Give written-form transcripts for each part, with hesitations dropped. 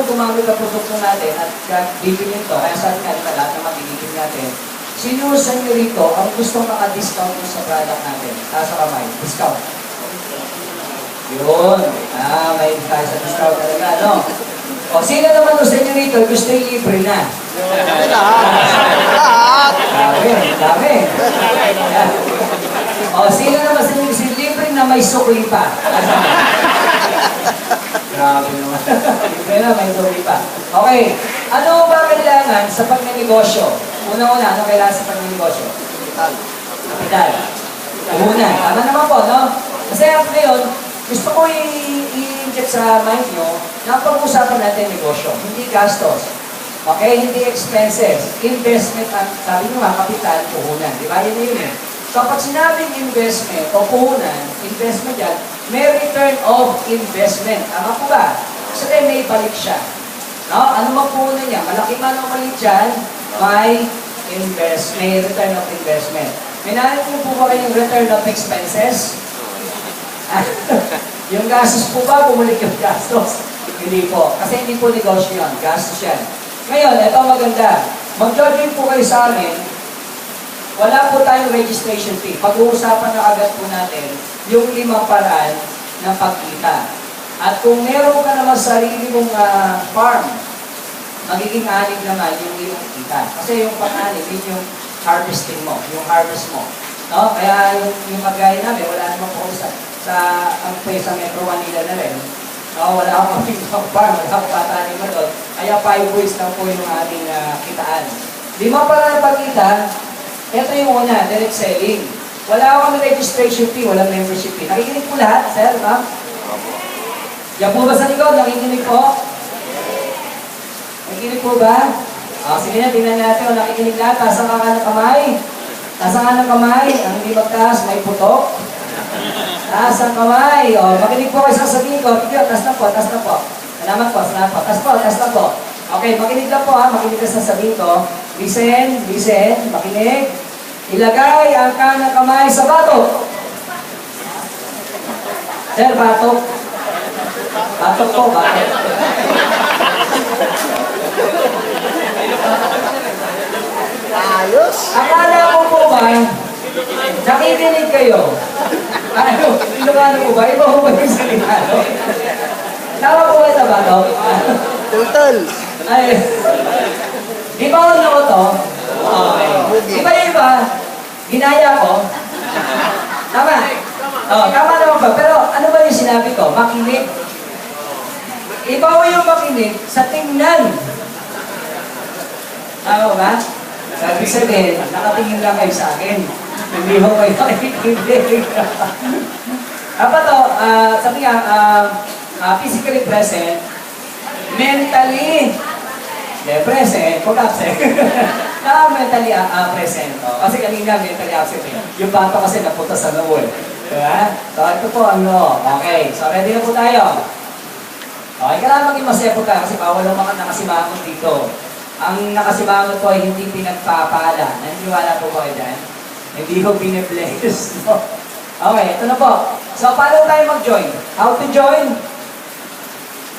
gumamit ang produkto natin at bibili ito, kaya sabi nga ito lahat naman binibili natin, sinusan nyo rito ang gustong maka-discount mo sa product natin. Sa kamay, discount. Yun. May tayo sa discount talaga, no? O, sino naman sa inyo rito gusto yung libre na? Dami. O, sino naman sa inyo gusto yung libre na may sukli pa? Grabe naman. Libre na may sukli pa. Okay. Ano ba kailangan sa pagnenegosyo? Una-una, ano kailangan sa pagnenegosyo? Kapital. Una. Tama naman po, no? Kasi ngayon, gusto ko i-inject sa mind nyo na pag-usapan natin negosyo, hindi gastos. Okay? Hindi expenses. Investment, sabi nyo nga, kapital, puhunan. Di ba? Yun yun eh. So, pag sinabing investment o puhunan, investment yan, may return of investment. Tama po ba? Kasi may balik siya. No? Ano mang puhunan niya? Malaki man o maliit dyan, may return of investment. Minalit niyo po ba kayong return of expenses? Yung gastos po ba, bumalik yung gastos? Hindi po. Kasi hindi po negosyo yun. Gastos yan. Ngayon, ito maganda. Mag-join po kayo sa amin. Wala po tayong registration fee. Pag-uusapan na agad po natin yung 5 paraan ng pagkita. At kung meron ka naman sarili mong farm, magiging anig naman yung iyong kita. Kasi yung pang-anig, yun yung harvesting mo, yung harvest mo. No? Kaya yung pag-gaya namin, wala naman po sa Metro Manila na rin. No, wala akong farm, wala akong patanin mo doon. Kaya 5 weeks lang po yung ating kitaan. 5 para pagkita, ito yung una, direct selling. Wala akong registration fee, walang membership fee. Nakikinig po lahat, sir, ma'am? Yan po ba sa likod? Nakikinig po? Nakikinig po ba? Sige na, tingnan natin. O, nakikinig lahat. Taas ang ng kamay. Taas ang ng kamay. Ang hindi magtaas, may putok. Taas ang kamay. O, makinig po kayo sa sabihin ko. Taas na po, taas na po. Salamat po, salamat po. Taas po, taas na po. Okay, makinig lang po ha. Makinig ka sa sabihin ko. Listen, listen. Makinig. Ilagay ang kanang kamay sa batok. Sir, batok. Batok po, batok. Ayos. Akala ko po ba, nakikinig kayo? Ano, Ilocano po ba? Iba po ba yung Ilocano? Tama po ba sa batok? Total. Ay, di ba ako na ko to? Okay. Di ba yung iba? Ginaya ko? Tama? Tama naman ba? Pero ano ba yung sinabi ko? Makinig. Iba ko yung makinig sa tingnan. Tama ba? Sabi sabihin, nakatingin lang kayo sa akin. Hindi ko kayo nakikinig. Apa to, sabi nga, physically present, mentally present, kung absent. Mentally present. Kasi kanina mentally absent. Yung bata kasi napunta sa noo. Diba? So ito po ang noo. Okay, so ready na po tayo. Okay, kailangan maging masaya po tayo kasi bawal ang mga nakasimangon dito. Ang nakasimangon po ay hindi pinagpapala. Naniniwala po ba kayo dyan? Hindi ko bine-bless. No? Okay, ito na po. So, paano tayo mag-join? How to join?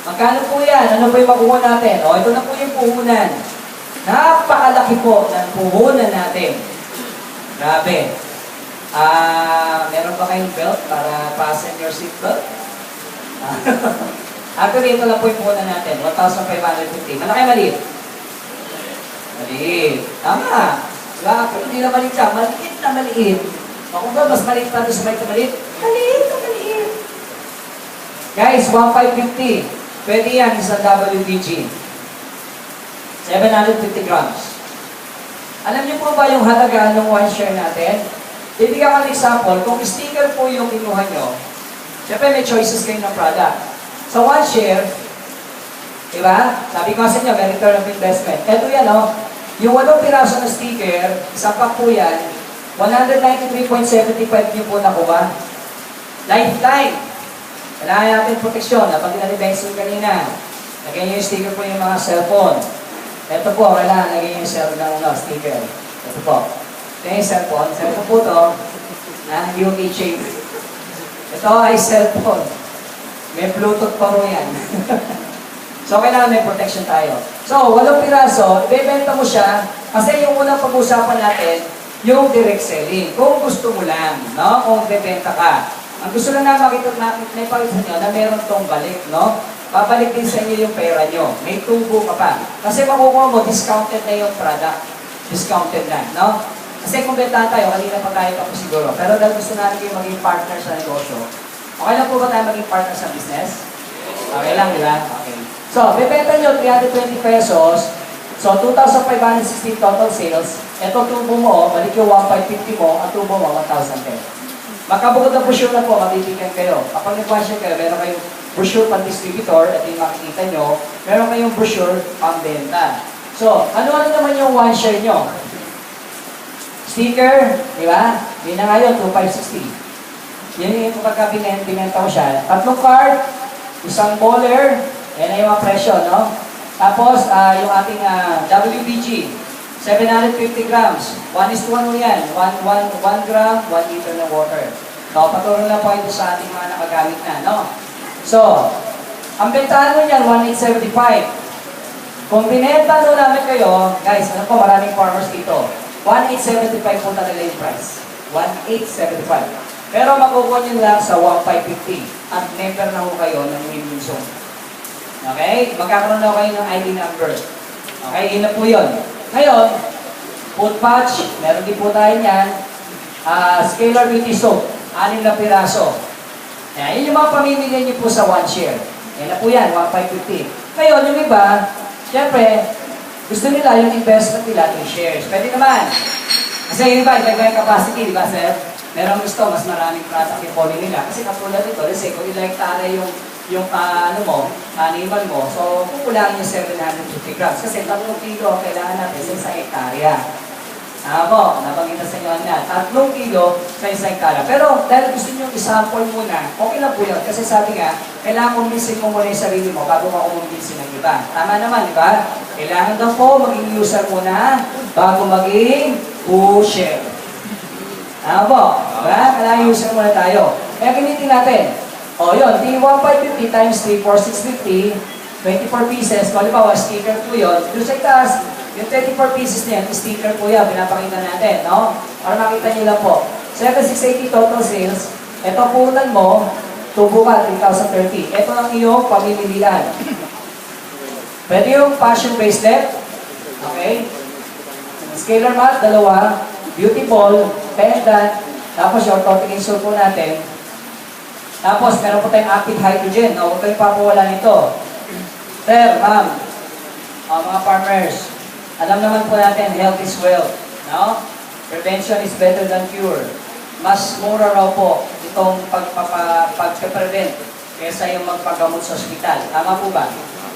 Magkano po yan? Ano po yung makuha natin? O, ito na po yung puhunan. Napakalaki po ng puhunan natin. Grabe. Meron ba kayong belt para fasten your seatbelt? Actually, ito lang po yung puhunan natin. 1,550. Malaki maliit? Maliit. Tama. Diba? Pero hindi na maliit siya. Maliit na maliit. O kung ba, mas maliit pa doon sa maliit? Maliit na maliit. Guys, 1,550. Pwede yan sa WPG. 750 grams. Alam niyo po ba yung halaga ng 1 share natin? Bibigyan ko ng example. Kung sticker po yung kinuha nyo, syempre may choices kayo ng product. Sa 1 share, diba? Sabi ko sa inyo, may return of investment. Ito yan, no? Yung 8 piraso ng sticker, isang pack po yan, 193.75 nyo po nakuha. Lifetime. Kailangan natin proteksyon. Napag na-bensin kanina. Lagyan nyo yung sticker po yung mga cellphone. Ito po, kailangan lagyan nyo yung sticker. Ito po. Ito yung cellphone. Cellphone po ito. Hindi yung keychain. Ito ay cellphone. May Bluetooth pa ro yan. So, kailangan may protection tayo. So, 8 piraso, ibebenta mo siya, kasi yung unang pag-usapan natin, yung direct selling. Kung gusto mo lang, no? Kung bebenta ka. Ang gusto lang na makita may pakita nyo na meron tong balik, no? Babalik din sa inyo yung pera nyo. May tubo ka pa. Kasi makukuha mo, discounted na yung product. Discounted na, no? Kasi kung bentahan tayo, kanina pa tayo tapos siguro. Pero dahil gusto natin kayo maging partner sa negosyo, okay lang po ba tayo maging partner sa business? Okay lang, di ba? Okay. So, bebenta nyo 320 pesos. So, 2,560 total sales. Ito tubo mo, balik yung 1,550 mo, ang tubo mo, 1,010. Magkabukod na brochure na po, mabibigyan kayo. Kapag nag-washer kayo, meron kayong brochure pang-distributor, at yung makikita nyo, meron kayong brochure pang-benta. So, ano-ano naman yung one share nyo? Sticker, di ba? Yun na nga yun, 2,560. Yun yung pagka-binenta ko siya. 3 card, isang bowler, yan na yung mga presyo, no? Tapos, yung ating WBG, 750 grams. 1:1 yan. 1 gram, 1 liter ng water. So, patuloy na po ito sa ating mga nakagamit na, no? So, ang bentahan mo niyan, 1,875. Kung binenta nyo namin kayo, guys, ano po, maraming farmers dito. 1,875 po talaga yung price. 1,875. Pero makukuha nyo lang sa 1,550. At member na ho kayo ng minimum zone. Okay? Magkakaroon na kayo ng ID number. Okay? Yun na po yun. Ngayon, food patch, meron din po tayo niyan. Scalar beauty soap, 6 na piraso. Yan, yun yung mga pamimigay niyo po sa 1 share. Yan na po yan, 1,550. Ngayon, yung iba, syempre, gusto nila yung investment nila 2 shares. Pwede naman. Kasi yung iba, yung capacity, di ba, sir? Meron gusto, mas maraming product yung poli nila. Kasi katulad ito, let's say, kung ilang hektare yung ano mo, animal mo, so kukulangin yung 750 grams. Kasi 3 kilo ang kailangan natin sa isang hektarya. Po, nabanggit na sa inyo na, 3 kilo sa isang hektarya. Pero dahil gusto nyo i-sample muna, okay lang po yun. Kasi sabi nga, kailangan kumbinsin mo muna yung sarili mo bago ka kumbinsin ng iba. Tama naman, di ba? Kailangan daw po maging user muna bago maging pusher. Po, diba? Kailangan user muna tayo. Kaya gamitin natin. O yun, di 1,550 times 3, 4,650, 24 pieces. Kung halimbawa, sticker po yun. Doon sa itaas, yung 24 pieces na yan, sticker po yan, pinapakita natin, no? Para makita nyo lang po. 7,680 total sales. Ito punan mo, tubo ka, 3,030. Ito ang iyong pamimilian. Pwede yung passion bracelet. Okay? Scalar mat, 2. Beauty ball, pendant. Tapos yung orthotic insole po natin. Tapos, meron po tayong active hydrogen. Huwag kayong papawala nito. Sir, ma'am, mga farmers, alam naman po natin, health is wealth. No? Prevention is better than cure. Mas mura raw po itong pagpe-prevent kaysa yung magpagamot sa ospital. Tama po ba?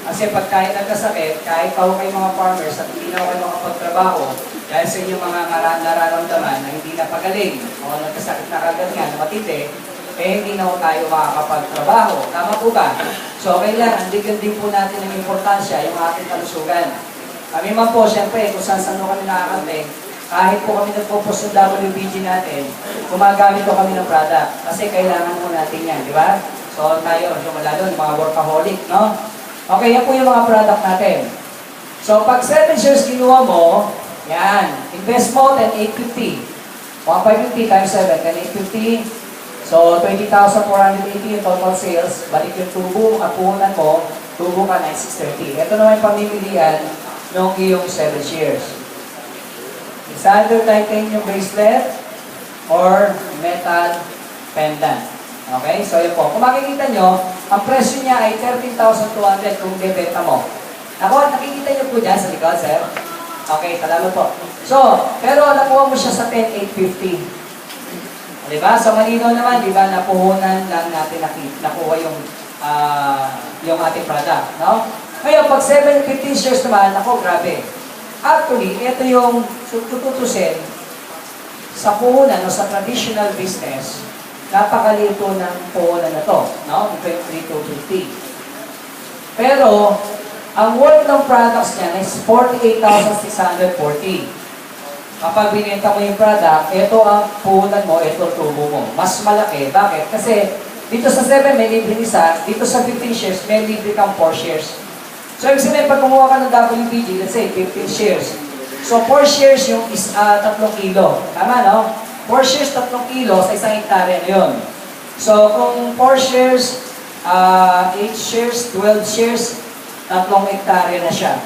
Kasi pag kahit nagkasakit, kahit pa kayo mga farmers at hindi na kayo makapagtrabaho, dahil sa inyong mga nararamdaman na hindi na pagaling, o nagkasakit na kagad nga na matindi, hindi na tayo makakapagtrabaho. Tama po ba? So, kailangan, bigyan din po natin ng importansya yung ating kalusugan. Kami man po, siyempre, kung saan kami nakakante, kahit po kami nagpo-post ng WBG natin, gumagamit po kami ng product. Kasi kailangan po natin yan, di ba? So, tayo, yung lalo, yung mga workaholic, no? Okay, yan po yung mga product natin. So, pag 7 shares kinuha mo, yan, invest mo, 10,850. 1,550 times 7, 10,850. So, 20,480 yung total sales. Balik yung tubo, kapunan mo, tubo ka 9,630. Ito naman yung pamimilian ng iyong 7 shares. Is either titanium bracelet or metal pendant. Okay? So, yun po. Kung makikita nyo, ang presyo niya ay 13,200 kung bebenta mo. Ako, nakikita nyo po dyan sa likod, sir. Okay, salamat po. So, pero nakuha mo siya sa 10,850. Diba? So, malinaw naman, diba, napuhunan lang natin nakuha yung ating product, no? Ngayon, pag 715 shares naman, ako, grabe. Actually, ito yung tututusin sa puhunan o sa traditional business, napakalito ng puhunan na to, no? 23,250. Pero, ang worth ng products niya is 48,640. Kapag binenta mo yung product, ito ang puhunan mo, ito ang tubo mo. Mas malaki. Bakit? Kasi dito sa 7 may libre isa, dito sa 15 shares may libre kang 4 shares. So, ibig sabihin, pag kumuha ka ng WPG, let's say, 15 shares. So, 4 shares yung 3 kilo. Tama, no? 4 shares, 3 kilo sa isang hektarya na yun. So, kung 4 shares, 8 shares, 12 shares, 3 hektarya na siya.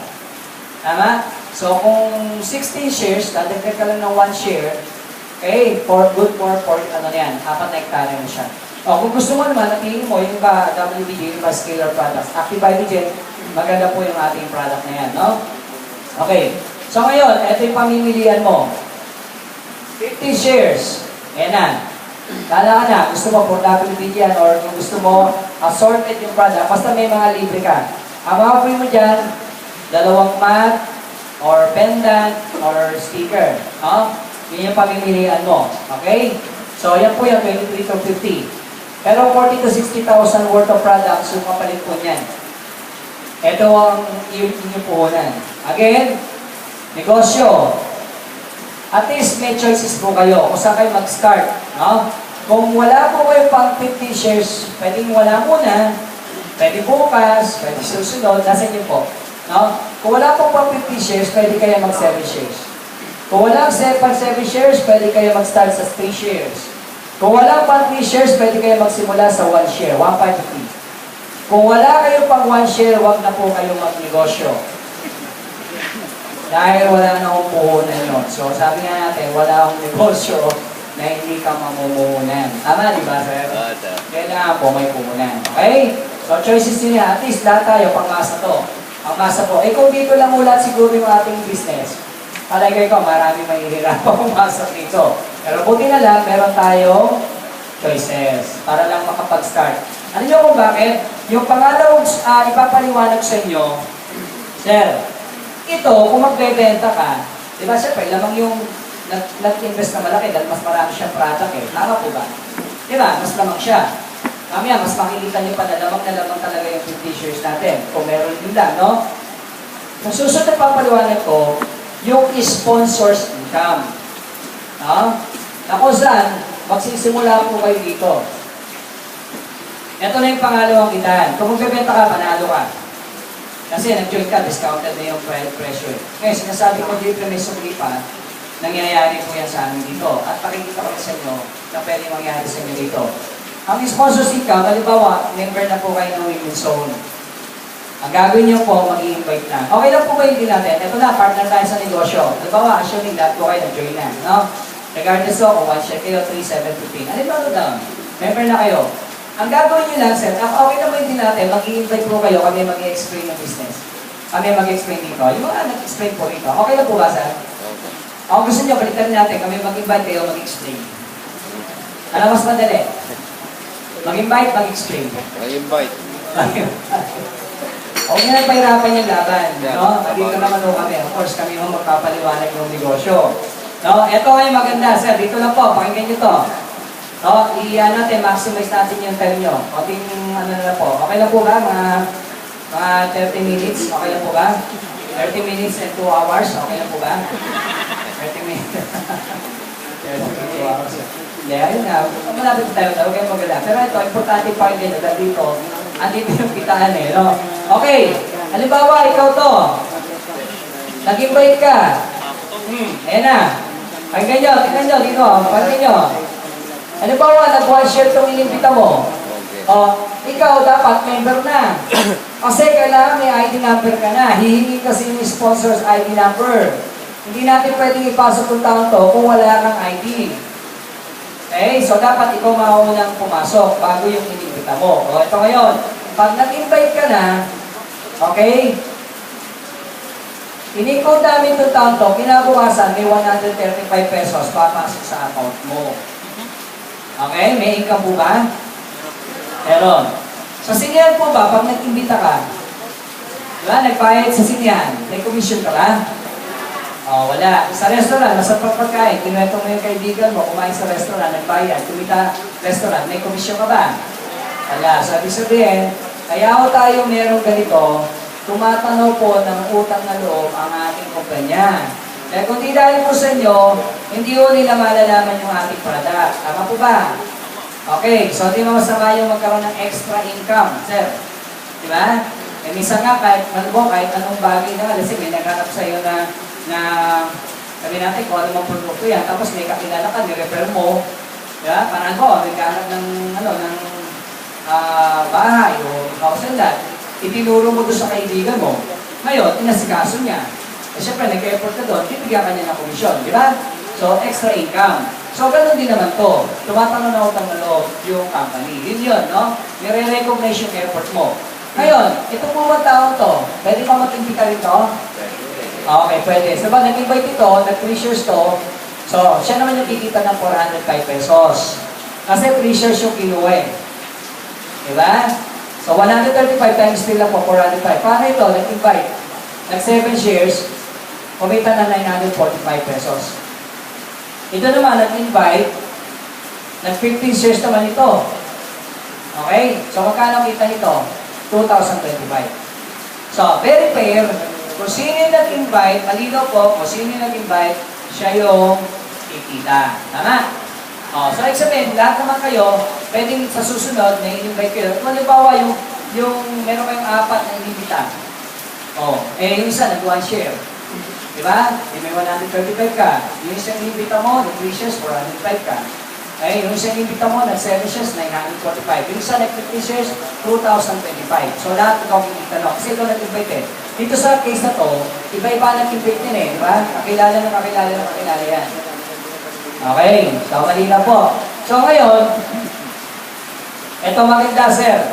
Tama? So, kung 16 shares, dadagdag ka lang ng 1 share, okay, good for 4, ano na yan, 4 na hektarya na siya. O, kung gusto mo naman, natingin mo yung WBG, yung scalar products, Active Biogen, maganda po yung ating product na yan, no? Okay. So, ngayon, ito yung pamimilian mo. 50 shares. Ayan na. Kala ka na, gusto mo for WBG yan, or kung gusto mo, assorted yung product, basta may mga libre ka. Ang mga mo dyan, 2 mat, or pendant, or sticker. No? Yun yung pamimilian mo. Okay? So, yan po yung 23 to 50. Pero 40 to 60,000 worth of products, yung kapalit po niyan. Ito ang inyong puhunan. Again, negosyo. At least may choices po kayo kung saan kayo mag-start. No? Kung wala po kayo pang 50 shares, pwedeng wala muna, pwede bukas, pwede susunod, nasa inyo po. No? Kung wala po pang 50 shares, pwede kayo mag-7 shares. Kung wala pang 7 shares, pwede kayo mag-start sa 3 shares. Kung wala pang 3 shares, pwede kayo magsimula sa 1 share, 1.3. Kung wala kayo pang 1 share, wag na po kayo magnegosyo. Dahil wala na akong puhunan yun. So sabi nga natin, wala akong negosyo na hindi ka mamumuhunan. Tama, di ba, sir? Kailangan po may puhunan. Okay? So choices nyo niya. At least lahat tayo, pangmasa to. Pangmasa po. Eh kung dito lang ulat siguro yung ating business, palagay ko, marami mahihirap pa pumasok dito. Pero buti na lang, meron tayong choices para lang makapag-start. Ano nyo kung bakit? Yung pangalawang ipapaliwanag sa inyo, sir, ito, kung magbebenta ka, di ba, siyempre, lamang yung nag-invest na malaki dahil mas marami siyang product eh. Tama po ba? Di ba? Mas lamang siya. Mamaya, mas makikita niyo pa na lamang talaga yung 50 shares natin. Kung meron din lang, no? Ang susunod na papaliwanag ko, yung sponsors income. No? Na kung saan, magsisimula po kayo dito. Ito na yung pangalawang kitaan. Kung magbebenta ka, panalo ka. Kasi nag-join ka, discounted na yung presyo. Ngayon, sinasabi ko dito may sukli pa, nangyayari po yan sa amin dito. At pakikita ko sa inyo na pwede mangyari sa inyo dito. Ang sponsors income, halimbawa, member na po kayo ng Women's Zone. Ang gagawin niyo po, mag-i-invite na. Okay lang po ba hindi natin? Ito na, partner tayo sa negosyo. Halimbawa, assuming lahat po kayo nag-join na. No? Regardless o kung 1 share kayo, 3, 7, 15. Halimbawa down, member na kayo. Ang gagawin niyo lang, sir, okay na ba hindi natin, mag-i-invite po kayo, kami mag-i-explain ng business. Kami mag-i-explain dito. Yung mga nag-explain po rito. Okay lang po ba, sir? Kung gusto niyo, balikan natin, kami mag-invite kayo, mag-explain. Ano mas madali? Mag-invite, mag-explain. Mag-invite. Huwag niyo lang pahirapan yung laban. No? Dito naman ho kami. Of course, kami ho magpapaliwanag yung negosyo. No? Ito ay maganda, sir. Dito lang po. Pakinggan niyo to. No? Natin, maximize natin yung time nyo. Konting ano na po. Okay lang po ba? Mga 30 minutes. Okay lang po ba? 30 minutes and 2 hours. Okay lang po ba? 30 minutes. 2 hours. Yeah, yun nga. Malapit tayo. Huwag kayong magala. Pero ito, importante pa rin dito. Dito, andito yung kitaan eh. No? Okay. Halimbawa, ikaw to. Nag-invite ka. Ayan na. Pakinggan nyo. Tingnan nyo. Dito. Pakinggan nyo. Halimbawa, nag-1 share itong inimbita mo. O, ikaw dapat member na. Kasi kailangan may ID number ka na. Hihingi kasi yung sponsor's ID number. Hindi natin pwedeng ipasok yung taon to kung wala kang ID. Okay? So, dapat ikaw maunang pumasok bago yung inimbita mo. O, ito ngayon. Pag nag-invite ka na, okay? Inikot namin itong taon to, kinabukasan may 135 pesos papasok sa account mo. Okay? May income po ba? Meron. Sa sinyahan po ba, pag nag-imbita ka, diba, nagbayad sa sinyahan, may commission ka ba? O, wala. Sa restaurant, nasa pagpagkain, kinuwento mo yung kaibigan mo, kumain sa restaurant, nagbayad, kumita restaurant, may commission ka ba? Wala. Sabi sabihin, kaya ho tayo merong ganito, tumatanaw po ng utang na loob ang ating kumpanya. Kaya kung di dahil po sa inyo, hindi ho nila malalaman yung ating product. Tama po ba? Okay, so di masama yung magkaroon ng extra income, sir. Di ba? Eh, minsan nga, kahit anong bagay na, kasi may naghanap sa'yo na sabi natin kung ano mga produkto yan, tapos may kakilala ka, ni-refer mo, diba? Parang ko, naghanap ng bahay o house and lot, itinuro mo doon sa kaibigan mo. Ngayon, inasikaso niya. Eh, syempre, nag-effort ka doon, bibigyan ka niya ng komisyon, di ba? So, extra income. So, ganun din naman to. Tumatanong na utang na loob yung company. Yun, no? Nire-recognize yung effort mo. Ngayon, itong mga tao to, pwede pa mag-imbita rito? Okay, pwede. So, ba, nag-invite ito, nag-3 shares to, so, siya naman yung kikita ng 405 pesos. Kasi 3 shares yung kinuha eh. Diba? So, 135 times still lang po, 405. Paano ito? Nag-invite. Nag-7 shares, kumita na 945 pesos. Ito naman, nag-invite, nag-15 shares naman ito. Okay? So, magkano kita nito? 2,025. So, very fair. Kung sino yung nag-invite, malinaw po, kung sino yung nag-invite, siya yung kikita. Tama? So, ibig sabihin, lahat naman kayo, pwedeng sa susunod na in-invite kayo. Kung halimbawa, yung meron kayong 4 na inimbita. Yung isa, nag-1 share. Diba? May 135 ka. Yung isang inimbita mo, nag-3 shares, 405 ka. Yung isang inimbita mo, nag-7 shares, 945. Yung isa, nag-15 shares, 2,025. So, lahat ikaw kikita no. Kasi ito nag-invite eh. Dito sa case na to, iba-iba nag-invite din eh. Diba? Kakilala yan. Okay, so malina po. So ngayon, ito maganda sir.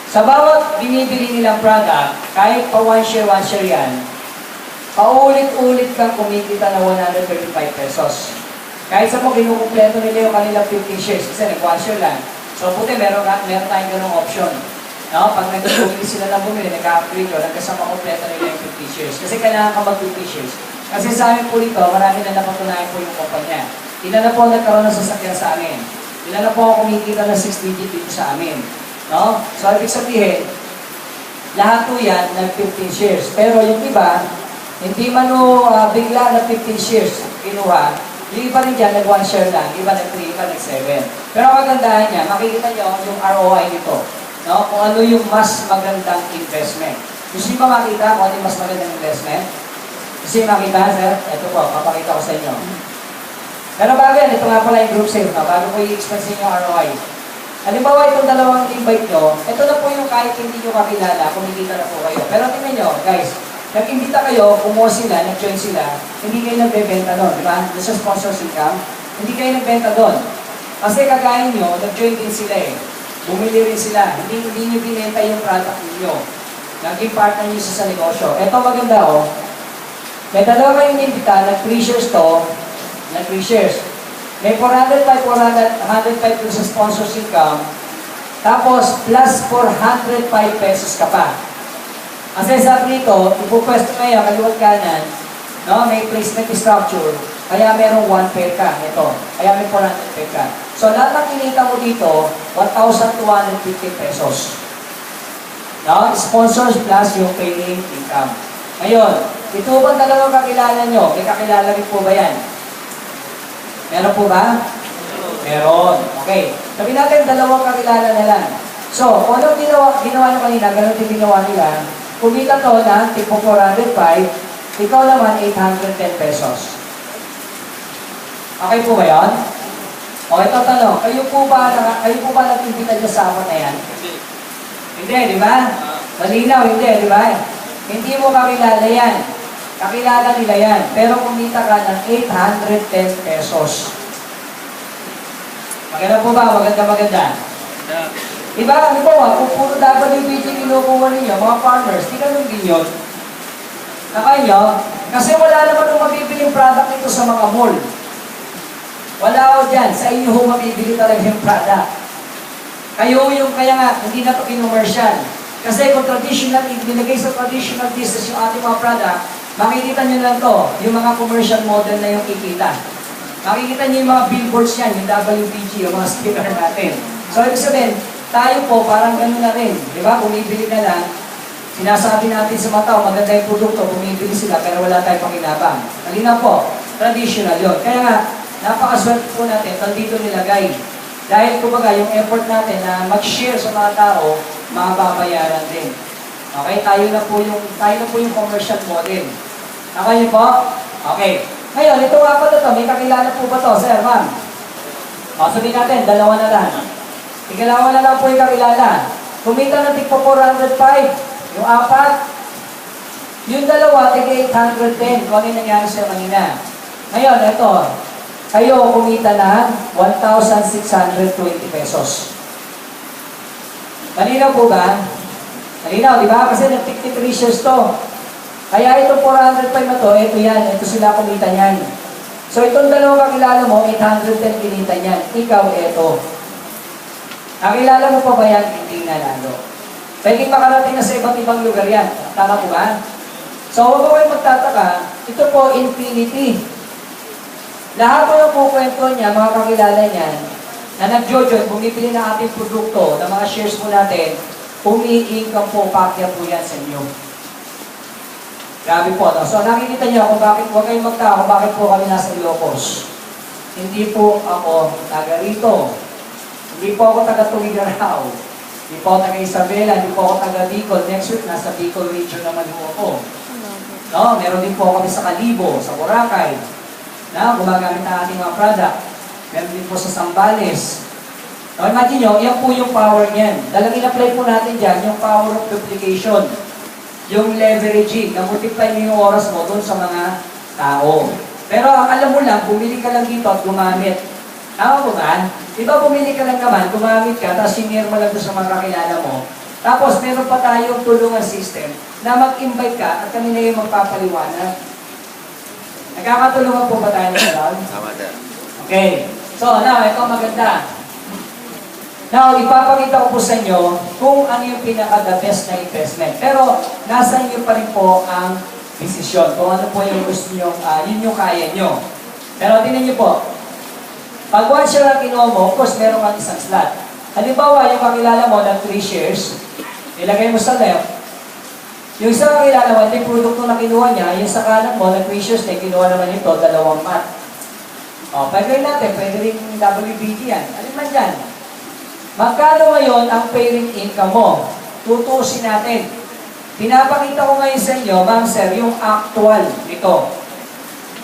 Sa bawat binibili nilang product, kahit pa 1 share yan, paulit-ulit kang kumikita na 135 pesos. Kahit sa mo, kinukumpleto nila yung kanilang 15 shares, kasi nag-1 share lang. So puti, meron tayong ganung option. No? Pag nag-bumili sila ng bumili, nag-upgrade o nagkasama kompleto nila yung 15 shares. Kasi kailangan ka mag-15 shares. Kasi sa amin po dito, marami na napatunayan po yung kumpanya. Ilan na po nagkaroon ng sasakyan sa amin. Ilan na po ako kumikita ng 6 digit dito sa amin. No? So, ibig sabihin, lahat po yan nag-15 shares. Pero yung iba, hindi man bigla na 15 shares kinuha. Yung iba rin dyan, nag-1 share lang. Iba nag-3, iba nag-7. Pero kagandahan niya, makikita nyo yung ROI nito. No? Kung ano yung mas magandang investment. Gusto nyo ba makita kung ano yung mas magandang investment? Kasi makita, sir, ito po, papakita ko sa inyo. Pero bago yan, ito nga pala yung group sale, no? Bago ko i-explain sa inyo ROI. Halimbawa, itong dalawang invite nyo, ito na po yung kahit hindi nyo kakilala, kumikita na po kayo. Pero tingnan nyo, guys, nag-imbita kayo, kumuha sila, nag-join sila, hindi kayo nagbebenta doon, di ba? Doon sa sponsors income, hindi kayo nagbenta doon. Kasi kagaya nyo, nag-join din sila eh. Bumili rin sila, hindi nyo binenta yung product ninyo. Naging partner nyo sa negosyo. Ito maganda oh. May dalawa kayong inimbita, nag-3 shares to, nag-3 shares. May 405 dun sa sponsors income, tapos plus 405 pesos ka pa. Kasi sabi nito, ipupwesto ngayon, kaliwat kanan, no? May placement structure, kaya merong 1 pair ka, ito. Kaya may 400 pair ka. So lahat ng kinita mo dito, 1,250 pesos. No? Sponsors plus yung paying income. Ngayon, ito ba dalawang kakilala nyo? May kakilala rin po ba yan? Meron po ba? Meron. Okay. Sabi natin, dalawang kakilala na lang. So, kung anong ginawa nyo kanina, ganun din ginawa nila, kumita to na tipo 405, ikaw naman 810 pesos. Okay po ba yan? O, ito tanong, kayo po ba nag-imbita dyan sa apat na yan? Hindi, di ba? Malinaw, hindi, di ba? Hindi mo kakilala yan. Kakilala nila yan. Pero kumita ka ng 810 pesos. Maganda po ba? Maganda. Diba? Ano po kung puro dapat yung video kinukuha ninyo, mga farmers, di ganun din yun. Nakainyo? Kasi wala naman yung mabibiling product nito sa mga mall. Wala ko dyan. Sa inyo ho mabibili talaga yung product. Kaya nga, hindi na ito kinumersyal. Kasi kung traditional, binigay sa traditional business yung ating mga product, makikita nyo lang to, yung mga commercial model na yung kikita. Makikita nyo yung mga billboards yan, yung WPG, yung mga sticker natin. So, ibig sabihin, tayo po, parang gano'n na rin. Di ba? Bumibili na lang, sinasabi natin sa mga tao, maganda yung produkto, bumibili sila, pero wala tayong pakinabang. Halina po, traditional yon. Kaya nga, napakaswerte po natin, nandito nilagay. Dahil kumbaga, yung effort natin na mag-share sa mga tao, mababayaran din. Okay, tayo na po yung commercial model. Okay niyo po? Okay. Ngayon, itong apat na to, may kakilala po ba to, sir, ma'am? O, sabihin natin, dalawa na lang. Ikalawa na lang po yung kakilala. Kumita ng tigpo 405. Yung apat, yung dalawa, tig 810. Kung ano yung nangyari siya kanina. Ngayon, ito, kayo kumita ng 1,620 pesos. Malinaw po ba? Malinaw, di ba? Kasi nag-53 shares to. Kaya itong 405 na to, ito yan. Ito sila kumita niyan. So itong dalawang kakilala mo, 810 kinita niyan. Ikaw, ito. Nakilala mo pa ba yan? Hindi na lalo. Pwedeng makarating na sa iba't ibang lugar yan. Tama po ba? So huwag ko kayo magtataka, ito po infinity. Lahat po ng kukwento niya, mga kakilala niyan, na nag-jojoy, bumibili ng ating produkto, ng mga shares po natin, umiingkang po, pakya po yan sa inyo. Grabe po. No? So nakikita niyo kung bakit, huwag kayong magtaka kung bakit po kami nasa Ilocos. Hindi po ako taga rito. Hindi po ako taga Tugigaraw. Hindi po ako taga Isabela. Hindi po ako taga Bicol. Next week, nasa Bicol region naman po ako. No? Meron din po kami sa Calibo, sa Boracay. Na, gumagamit ang ating mga product. Meron din po sa Zambales. So, imagine nyo, yan po yung power niyan. Dalang in-apply po natin dyan, yung power of duplication. Yung leveraging, na-multiply mo yung oras mo doon sa mga tao. Pero ang alam mo lang, bumili ka lang dito at gumamit. Tama po ba? Di ba bumili ka lang naman, gumamit ka, tapos sinir mo lang doon sa mga kakilala mo. Tapos meron pa tayong tulungan system na mag-invite ka at kami na yung magpapaliwanag. Nagkakatulungan po ba tayo sa Tama na. Okay. So, now, ito maganda. Now, ipapakita ko po sa inyo kung ano yung pinaka-the best na investment. Pero, nasa inyo pa rin po ang desisyon. Kung ano po yung gusto nyo, yun yung kaya nyo. Pero, tingnan nyo po. Pag 1 share ang kinuha mo, of course, meron kang isang slot. Halimbawa, yung kakilala mo ng 3 shares, ilagay mo sa left. Yung isang kakilala mo, ito yung produkto na kinuha niya, yung sa kanan mo, ng 3 shares, na kinuha naman ito, 2 mat. O, pwede natin, pwede rin WBD yan. Alin man dyan. Magkano ngayon ang pairing income mo? Tutusin natin. Pinapakita ko ngayon sa inyo, ma'am sir, yung actual nito.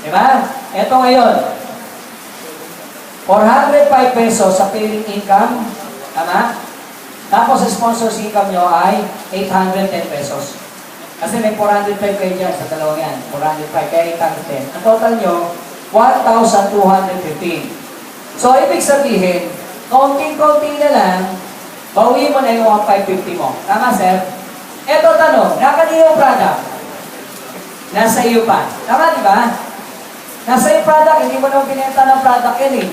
Diba? Ito ngayon. 405 pesos sa pairing income. Tama? Tapos sa sponsors income nyo ay 810 pesos. Kasi may 405 kayo dyan sa dalawang yan. 405 kaya 810. Ang total nyo, 1,215. So, ibig sabihin, konting-konti na lang, bawi mo na yung 1,550 mo. Tama, sir? Eto tanong, nakanino yung product? Nasa iyo pa. Tama, di ba? Nasa iyo product, hindi mo naman binenta ng product yan eh.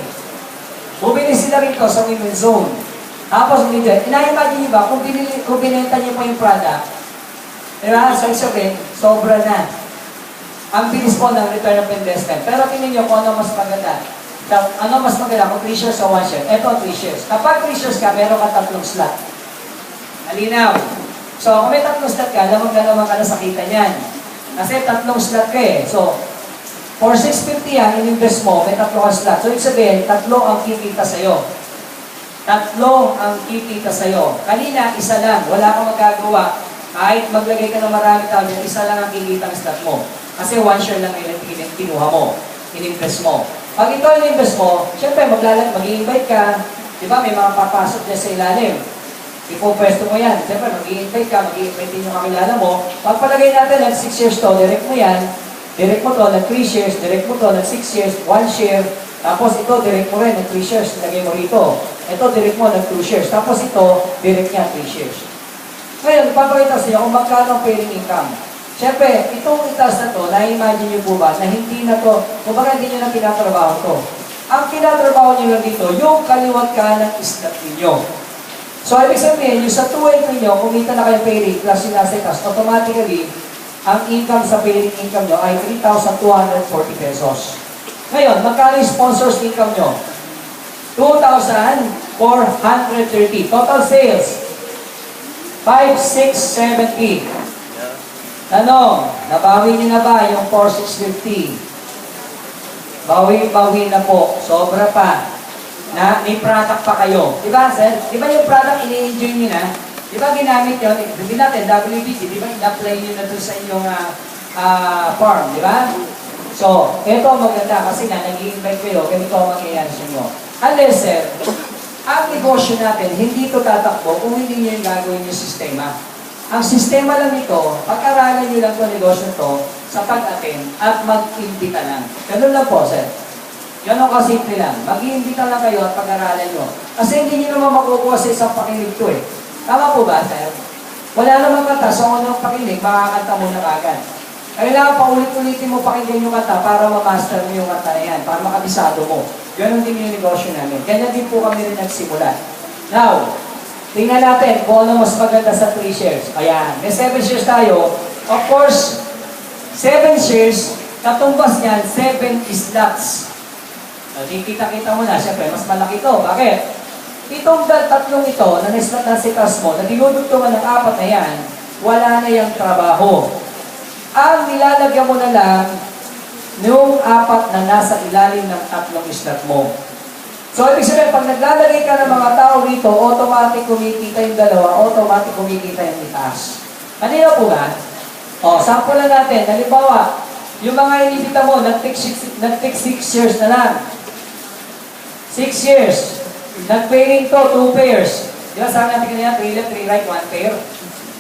Bumili sila rito sa women's zone. Tapos, ina-imagine nyo ba, kung binenta nyo pa yung product, di ba? So, sabihin, sobra na. Ang bilis po ng return of investment. Pero tingnan nyo kung ano mas maganda. Ano mas maganda? Kung 3 shares o 1 share? Ito, 3 shares. Kapag 3 shares ka, meron ka 3 slot. Malinaw. So, kung may 3 slot ka, lamang-lamang ka na sa kita niyan. Kasi 3 slot ka eh. So, for 650 yan, in-invest mo, may 3 ka slot. So, ibig sabihin, 3 ang kikita sa'yo. 3 ang kikita sa'yo. Kanina, isa lang. Wala kang magagawa. Kahit maglagay ka ng marami tao, isa lang ang kikita ng slot mo. Kasi 1 share lang yung kinuha mo. In-invest mo. Pag ito in-invest mo, syempre mag-i-invite ka. Diba, may mga papasok dyan sa ilalim. Ipopwesto mo yan. Siyempre, mag-i-invite ka, mag-i-invite din yung kakilala mo. Pagpalagay natin ng 6 shares to, direct mo yan. Direct mo to ng 3 shares, direct mo to ng 6 shares, 1 share. Tapos ito, direct mo rin ng 3 shares, nilagay mo rito. Ito, direct mo ng 2 shares. Tapos ito, direct niya 3 shares. Ngayon, ipapakita sa iyo kung magkano ang pairing income. Siyempre, itong itas na to, na-imagine nyo po ba, na hindi na to, kumbaga hindi nyo na tinatrabaho to. Ang tinatrabaho nyo lang dito, yung kaliwat ka ng islat ninyo. So, ibig sabihin, yung sa 2 entry nyo, kumita na kayo pairing plus yung nasa itas, automatically, ang income sa pairing income nyo ay 3,240 pesos. Ngayon, magkano yung sponsors income nyo? 2,430. Total sales, 5,670. Tanong, nabawi niyo na ba yung 4,650? Bawi na po. Sobra pa. Na may product pa kayo. Diba, sir? Diba yung product ini-enjoy niyo na? Di ba ginamit yun? Hindi natin, WBG, di ba in-apply nyo na doon sa inyong farm, di ba? So, ito ang maganda kasi nga, nag-i-invite kayo, ganito ang mangyayari sa inyo. Unless, sir, ang negosyo natin, hindi ito tatakbo kung hindi nyo yung gagawin yung sistema. Ang sistema lang ito, pag-aralan nyo lang itong negosyo ito sa pag-attend at mag-imbita lang. Ganun lang po, sir. Ganun kasimple lang. Mag-iimbita lang kayo at pag-aralan nyo. Kasi hindi nyo naman makukuha sa isang pakinig ito eh. Tama po ba, sir? Wala namang kanta, so unang pakinig, makakanta mo na agad. Kailangan paulit-ulitin mo pakinggan yung kanta para ma-master mo yung kanta na yan, para makabisado mo. Ganun din yung negosyo namin. Ganyan din po kami rin nagsimula. Now, tingnan natin kung ano mas maganda sa 3 shares. Ayan, may 7 shares tayo. Of course, 7 shares, katumbas niyan, 7 slots. Kita-kita mo na, syempre, mas malaki ito. Bakit? Itong tatlong ito, na na-slot na si Cosmo, na dinudugtungan ng 4 na yan, wala na yung trabaho. Ang nilalagyan mo na lang yung 4 na nasa ilalim ng 3 slot mo. So, ibig sabihin, pag naglalagay ka ng mga tao rito, automatic kumikita yung dalawa, automatic kumikita yung itaas. Kanina po ba? O, sample lang natin. Halimbawa, yung mga inibita mo, nag-take 6 years na lang. 6 years. Nag-pairing to, 2 pairs. Di ba, sabi natin kanina, 3 left, 3 right, 1 pair.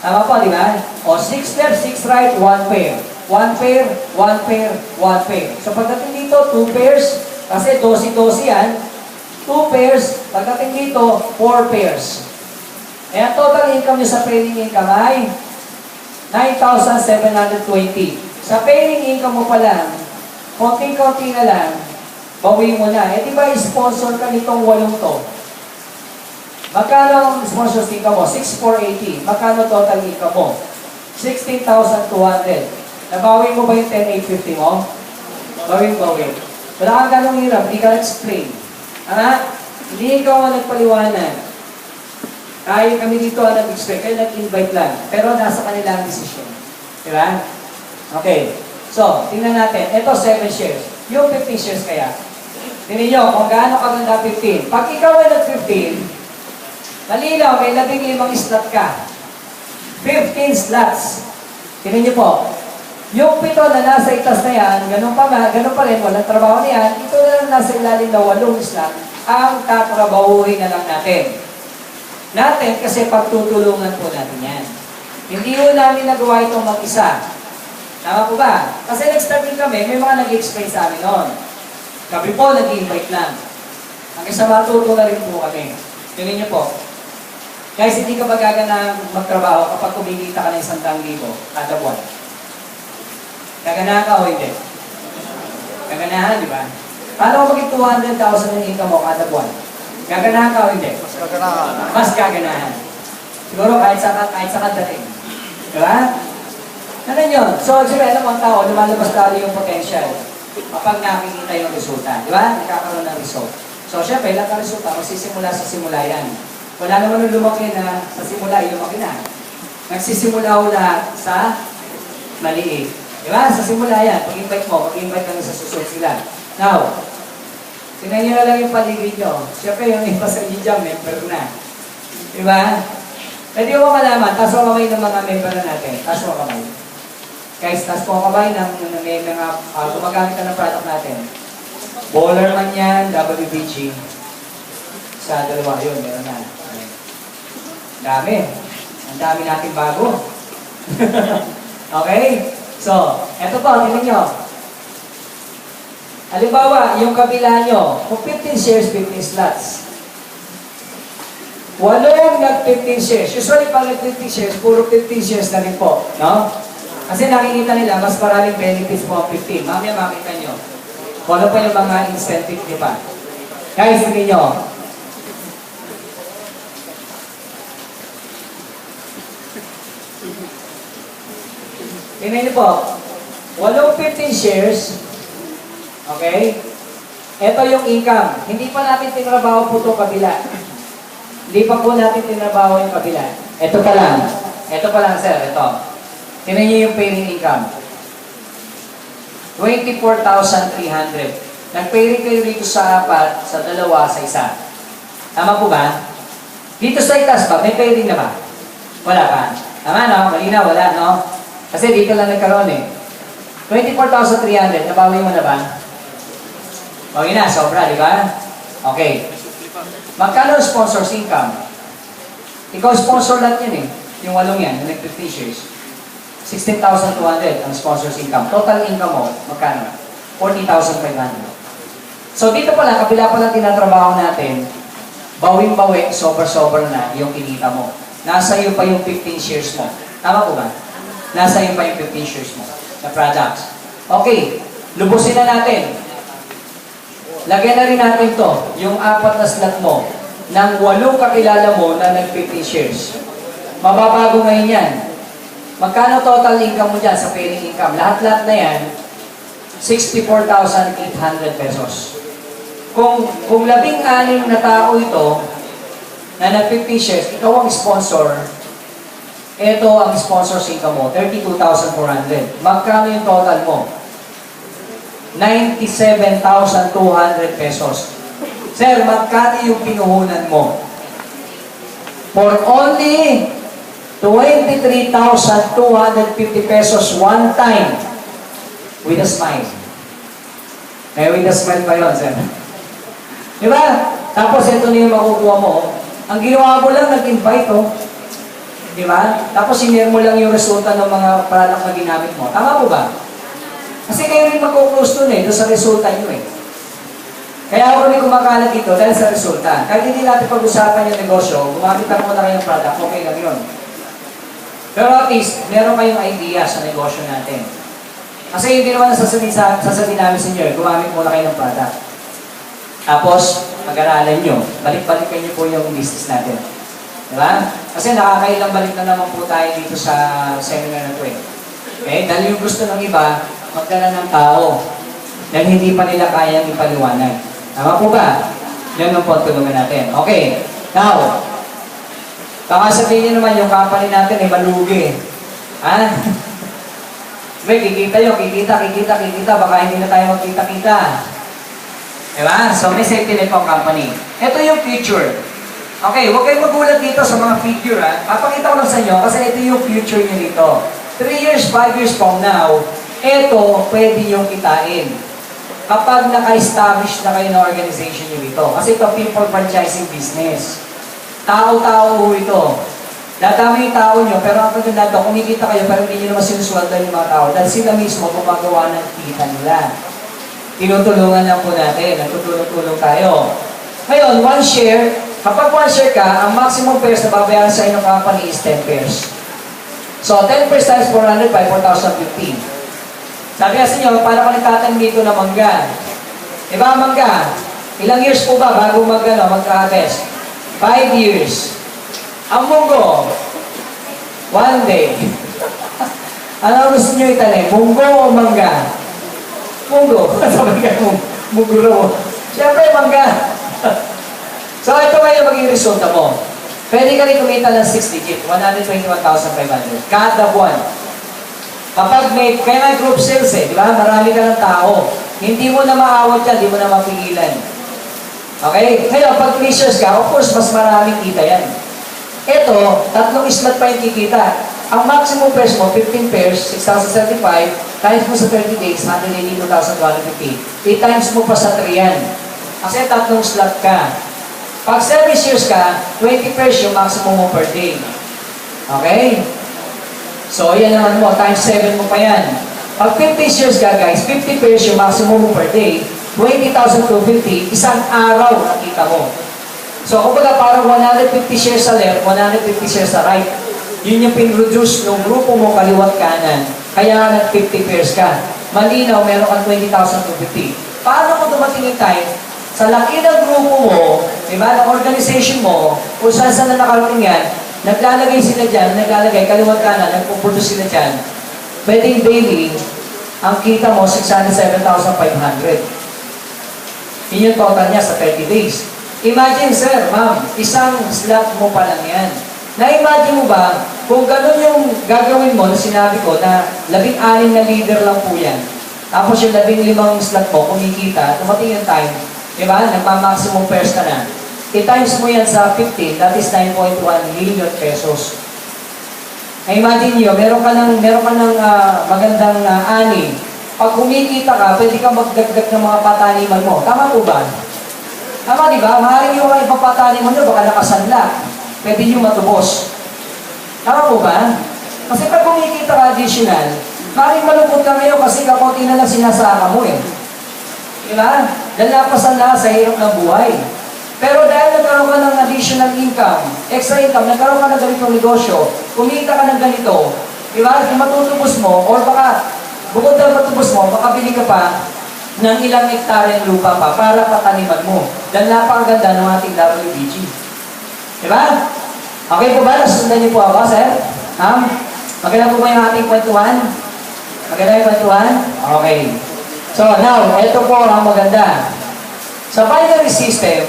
Tama po, di ba? O, 6 left, 6 right, 1 pair. 1 pair, 1 pair, 1 pair. So, pagdating dito, 2 pairs, kasi 12-12 yan, 2 pairs, pagdating dito, 4 pairs. Kaya total income nyo sa pairing income ay 9,720. Sa pairing income mo pa lang, konting-konti na lang, bawi mo na. Eh, di ba, sponsor ka nitong 8 to? Magkano ang sponsor income mo? 6,480. Magkano total income mo? 16,200. Nabawi mo ba yung 10,850 mo? Bawing-bawi. Wala kang ganong hirap, hindi ka explain. Hindi ikaw ang nagpaliwanag. Kaya kami dito ang nag-explain, kaya nag-invite lang. Pero nasa kanila ang decision. Diba? Okay. So, tingnan natin. Ito, 7 shares. Yung 15 shares kaya. Tingnan nyo kung gaano kaganda 15. Pag ikaw ay nag-15, malinaw, may 15 slot ka. 15 slots. Tingnan nyo po. Yung 7 na nasa itas na yan, ganun pa rin, walang trabaho na yan, ito na lang nasa ilalim na 8 slot, ang tatrabahuhin na lang natin. Kasi pagtutulungan po natin yan. Hindi po namin nagawa itong mag-isa. Tama po ba? Kasi nag-start din kami, may mga nag-explain sa amin noon. Kami po nag-invite lang. Hanggang sa matuto na rin po kami. Tingnan niyo po. Guys, hindi ka magagana magtrabaho kapag kumikita ka ng 100,000 kada buwan. Gaganahan ka o hindi? Gaganahan, di ba? Paano kung maging 200,000 yung income mo kada buwan? Gaganahan ka o hindi? Mas gaganahan. Mas gaganahan. Siguro kahit sa kadating. Di ba? Ano yun? So, sabi, alam mo ang tao, lumalabas lalo yung potential kapag nakikita yung resulta. Di ba? Nagkakaroon ng result. So, syempre, lahat ng resulta, magsisimula sa simula yan. Wala naman nung lumaki na sa simula, lumaki na. Nagsisimula ko lahat sa maliit. Di ba? Sa simula yan. Pag-invite mo, mag-invite kami sa susunod sila. Now, tingnan nyo na lang yung paligid nyo. Siyempre, yung iba sa inyo dyan, member na. Di ba? Pwede mo malaman, taas mo kamay ng mga member na natin. Taas mo kamay. Guys, taas mo kamay ng may mga gumagamit ka ng product natin. Bowler man yan, WBG. Sa dalawa yun, meron na. Dami. Ang dami natin bago. Okay? So, eto po, tingnan nyo. Halimbawa, yung kabila nyo, kung 15 shares, 15 slots. 8 nag-15 shares. Usually, pag nag-15 shares, puro 15 shares na rin po. No? Kasi nakikita nila, mas maraming benefits po ang 15. Mamaya makita nyo. Kung ano pa yung mga incentive, di ba? Guys, tingnan nyo. Tingnan niyo po, 15 shares, okay? Ito yung income. Hindi pa natin tinrabaho po itong kabila. Hindi pa po natin tinrabaho yung kabila. Ito pa lang. Ito pa lang, sir. Ito. Tingnan niyo yung pairing income. 24,300. Nag-pairing kayo dito sa 4, sa 2, sa 1. Tama po ba? Dito sa itaas ba? May pairing na ba? Wala pa. Tama, no? Malina, wala, no? Kasi dito lang nagkaroon eh. 24,300, nabawi mo na ba? Okay na, sobra, di ba? Okay. Magkano sponsors income? Ikaw sponsor lahat yan eh. Yung walong yan, yung nag-15 shares. 16,200 ang sponsors income. Total income mo, magkano? 40,500. So dito pala, kabila pala tinatrabaho natin, bawing-bawi, sobra-sobra na yung kinita mo. Nasa iyo pa yung 15 shares mo. Tama po ba? Nasa iyo pa yung 15 shares mo na products. Okay, lubusin na natin. Lagyan na rin natin to, yung 4 na slot mo, ng 8 kakilala mo na nag-15 shares. Mababago ngayon yan. Magkano total income mo dyan sa paying income? Lahat-lahat na yan, 64,800 pesos. Kung 16 na tao ito, na nag-15 shares, ikaw ang sponsor, ito ang sponsors income mo, 32,400. Magkano yung total mo? 97,200 pesos. Sir, magkano yung pinuhunan mo? For only 23,250 pesos one time with a smile. Eh, with a smile pa yun, sir. Diba? Tapos ito na yung makukuha mo. Ang ginawa mo lang, nag-invite, oh. Diba? Tapos sinare mo lang yung resulta ng mga product na ginamit mo. Tama po ba? Kasi kayo rin mag-close dun eh, doon sa resulta nyo eh. Kaya ako rin kumakalat dito dahil sa resulta. Kahit hindi natin pag-usapan yung negosyo, gumamit lang muna kayong product, okay lang yun. Pero at least, meron kayong idea sa negosyo natin. Kasi hindi naman sasabihin namin sa inyo, gumamit muna kayo ng product. Tapos, pag-aralan nyo, balik-balikan nyo po yung business natin. Diba? Kasi nakakailang balik na naman po tayo dito sa seminar na ito eh. Okay? Dahil yung gusto ng iba, magdala ng tao. Dahil hindi pa nila kayang ipaliwanag. Tama po ba? Yan ang tulungan natin. Okay. Now, baka sabihin nyo naman yung company natin ay malugi. Ha? May kikita yun, kikita. Baka hindi na tayo magkita-kita. Diba? So, may safety net po ang company. Ito yung future. Okay, huwag kayong magulat dito sa mga figure, ha? Papakita ko lang sa inyo kasi ito yung future nyo dito. 3 years, 5 years from now, ito pwede yung kitain. Kapag naka-establish na kayo ng organization nyo dito. Kasi ito, people franchising business. Tao-tao ho ito. Dadami yung tao nyo, pero ang kaganda ito, kumikita kayo, pero hindi nyo naman sinusweldan yung mga tao. Dahil sila mismo gumagawa ng kita nila. Tinutulungan lang po natin, nagtutulong-tulong tayo. Ngayon, 1 share, kapag 1 share ka, ang maximum pairs na babayaran sa inyong company is 10 pairs. So, 10 pairs times 400 by 4,015. Sabi kasi nyo, para ka nagtatanim dito na mangga. Diba mangga? Ilang years po ba bago mag-harvest? 5 years. Ang munggo, 1 day. Ano gusto nyo itanim? Munggo o mangga? Munggo. Sabi ka munggo raw. Siyempre, mangga. So, ito ngayon maging resulta mo. Pwede ka rin kumita ng 6 digit, 121,500. Kada buwan. Kapag may, kaya nga group sales eh, di ba? Marami ka ng tao. Hindi mo na maawat yan, hindi mo na mapigilan. Okay? Ngayon, pag 3 shares ka, of course, mas maraming kita yan. Ito, 3 slot pa yung kikita. Ang maximum pairs mo, 15 pairs, 6,075, times mo sa 30 days, 182,250. 8 times mo pa sa 3 yan. Kasi 3 slot ka. Pag 7 shares ka, 20 pairs yung maximum mo per day. Okay? So, yan naman mo, times 7 mo pa yan. Pag 50 shares ka, guys, 50 pairs yung maximum mo per day, 20,250, isang araw nakita mo. So, kumbaga parang 150 shares sa left, 150 shares sa right. Yun yung pin-reduce ng grupo mo kaliwat kanan. Kaya nag-50 pairs ka. Malinaw, meron kang 20,250. Paano kung dumating yung time, sa laki ng grupo mo, diba, ng organization mo, kung saan na nakarating yan, naglalagay sila dyan, kaliwat kanan, nagpuproduce sila dyan, pwedeng daily, ang kita mo, 607,500. Yun yung total niya sa 30 days. Imagine, sir, ma'am, isang slot mo pa lang yan. Na-imagine mo ba, kung ganun yung gagawin mo na sinabi ko na 16 na leader lang po yan, tapos yung 15 slot mo, kumikita, tumating yung time, diba, nagpa-maximum pairs ka na. I-times mo yan sa 15, that is 9.1 million pesos. Imagine nyo, meron ka ng magandang ani. Pag kumikita ka, pwede ka magdagdag ng mga pataniman mo. Tama po ba? Tama, di ba? Maaaring yung mga ibang pataniman nyo, baka nakasanla. Pwede nyo matubos. Tama po ba? Kasi pag kumikita ka additional, maaaring malungkot ka ngayon kasi kakunti na lang sinasaka mo eh. Di ba? Dahil napasan na sa hirap ng buhay. Pero dahil nagkaroon ka ng additional income, extra income, nagkaroon ka ng ganitong negosyo, kumita ka ng ganito, di ba? Kung matutubos mo, or baka, bukod na matubos mo, baka bili ka pa ng ilang hektaryang lupa pa para pataniman mo. Dahil napakaganda ng ating WBG. Di ba? Okay po ba? Nasundan niyo po ako, sir? Maganda po ba yung ating kwentuhan? Maganda yung kwentuhan? Okay. So now, ito po ang maganda. Sa binary system,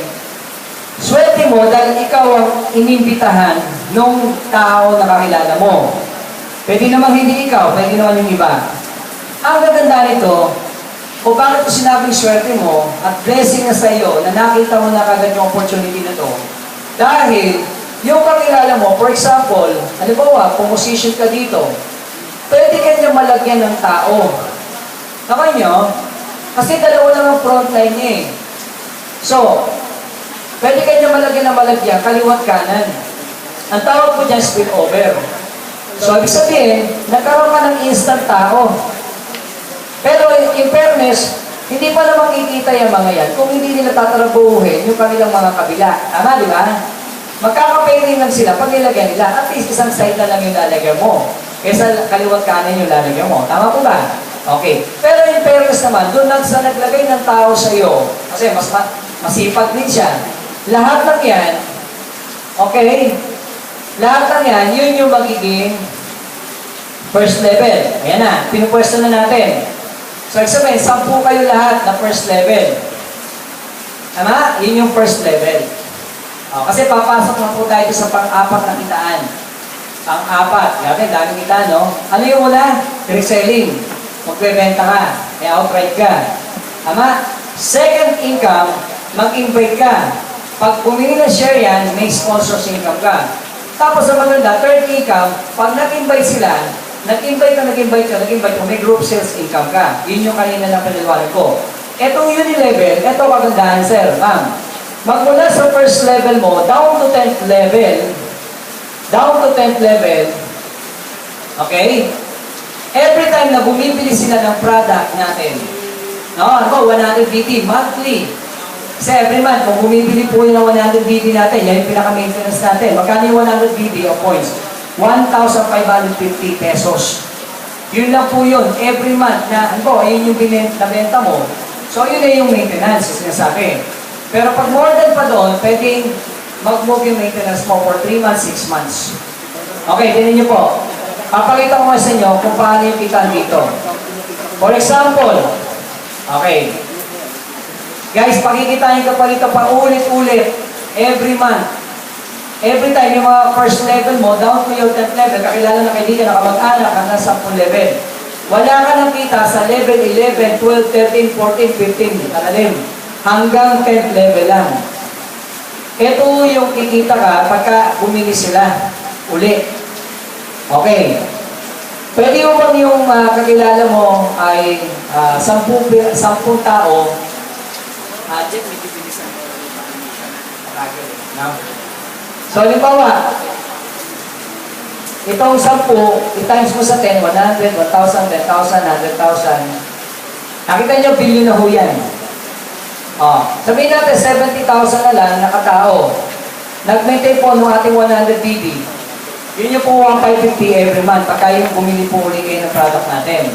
swerte mo dahil ikaw ang inimbitahan nung tao na kakilala mo. Pwede naman hindi ikaw, pwede naman yung iba. Ang gaganda nito, kung bakit ko sinabing swerte mo at blessing na sa iyo na nakita mo na kagad yung opportunity na to. Dahil, yung kakilala mo, for example, halimbawa, kung musician ka dito, pwede ka niya malagyan ng tao. Naman nyo? Kasi dalawa lang ang frontline niya eh. So, pwede ka niya malagyan ng malagyan, kaliwat kanan. Ang tawag po dyan, spillover. So, ibig sabihin, nagkaroon ka ng instant tao. Pero in fairness, hindi pa naman kikita yung mga yan kung hindi nila tatrabuhin yung kanilang mga kabila. Tama, di ba? Magkakapairing lang sila pag nilagyan nila. At least isang side na lang yung lalagyan mo. Kaysa kaliwat kanan yung lalagyan mo. Tama po ba? Okay. Pero in fairness naman, doon sa naglagay ng tao sa iyo, kasi masipag din siya. Lahat ng yan, okay? Lahat ng yan, yun yung magiging first level. Ayan na, pinupwesto na natin. So, sabihin, 10 kayo lahat na first level. Tama? Yun yung first level. Kasi papasok na po tayo sa pang-apat na kitaan. Pang-apat. Grabe, daming kita, no? Ano yung una? Reselling. Magbebenta ka. May outright ka. Tama? Second income, mag-invite ka. Pag pumili ng share yan, may sponsors income ka. Tapos sa maganda, third income, pag nag-invite sila, nag-invite ka, may group sales income ka. Yun yung kanina na paniliwanag ko. Etong uni-level, eto kagandahan, sir, ma'am. Magmula sa first level mo, down to 10th level, okay? Every time na bumibili sila ng product natin, no, ano ba, 100 BT, monthly. Kasi every month, kung bumibili po yun ng 100 BT natin, yan yung pinaka-maintenance natin. Magkano yung 100 BT o points? 1,550 pesos. Yun lang po yun, every month na, ano ba, yun yung binenta mo. So, yun na yung maintenance, sinasabi. Pero pag more than pa doon, pwedeng mag-move yung maintenance mo for 3 months, 6 months. Okay, tinan nyo po. Papakita ko nga sa inyo kung paano yung kita dito. For example, okay. Guys, pakikitain ka pa rito pa ulit-ulit every month. Every time yung mga first level mo, down to your 10th level, kakilala na kaibigan, nakamag-anak, hanggang 10 level. Wala ka nang kita sa level 11, 12, 13, 14, 15, kalalim. Hanggang 10th level lang. Ito yung kikita ka pagka bumili sila uli. Okay. Pwede mo bang yung kakilala mo ay 10 tao, Jeff, may bibilisan mo So, halimbawa, itong 10, i-times mo sa 10, 100, 1,000, 10,000, 100,000. Nakita nyo, billion na ho yan. Sabihin natin, 70,000 na lang nakatao. Nag-maintain po ng ating 100 BB. Yun yung po 1,550 every month pagka yung bumili po ulit kayo ng product natin.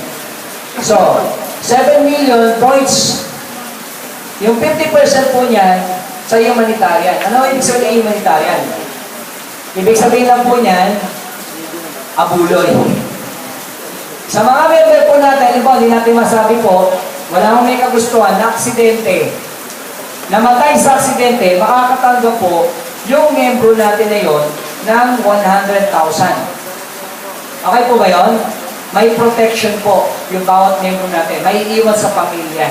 So, 7 million points. Yung 50% po niyan sa humanitarian. Ano ibig sabihin ng humanitarian? Ibig sabihin lang po niyan, abuloy. Sa mga member po natin, hindi natin masabi po, wala akong may kagustuhan na aksidente. Namatay sa aksidente, makakatanggap po yung membro natin na yon ng 100,000. Okay po ba yon? May protection po yung bawat membro natin. May iwan sa pamilya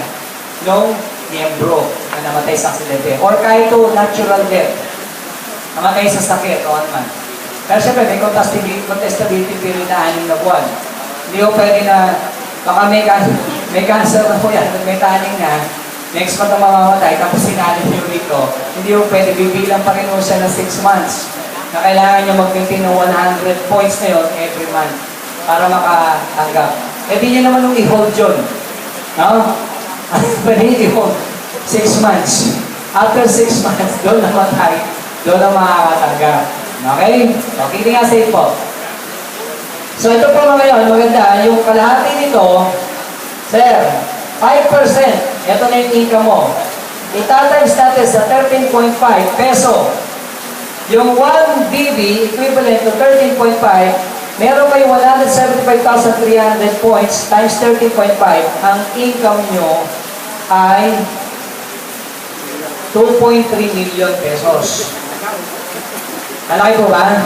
ng membro na namatay sa aksidente. Or kahit to natural death. Namatay sa sakit o ano man. Pero siyempre, may contestability period na 6 na buwan. Hindi ko pwede na, baka may cancer na po yan, may taning na, next month na mamamatay, tapos sinalin yung rito. Hindi ko pwede, bibilang pa rin siya ng 6 months na kailangan niya mag-maintain ng 100 points na yun every month para makatanggap. Eh di niya naman nung i-hold yun. No? Pwede niya i-hold 6 months. After 6 months, doon namatay, doon na makakatanggap. Okay? Okay, hindi nga safe po. So ito po ngayon, maganda, yung kalahati nito, sir, 5%, ito na yung income mo. Itatimes natin sa 13.5 peso. Yung 1 BB equivalent to 13.5, meron kayo 175,300 points times 13.5. Ang income nyo ay 2.3 million pesos. Malaki po ba?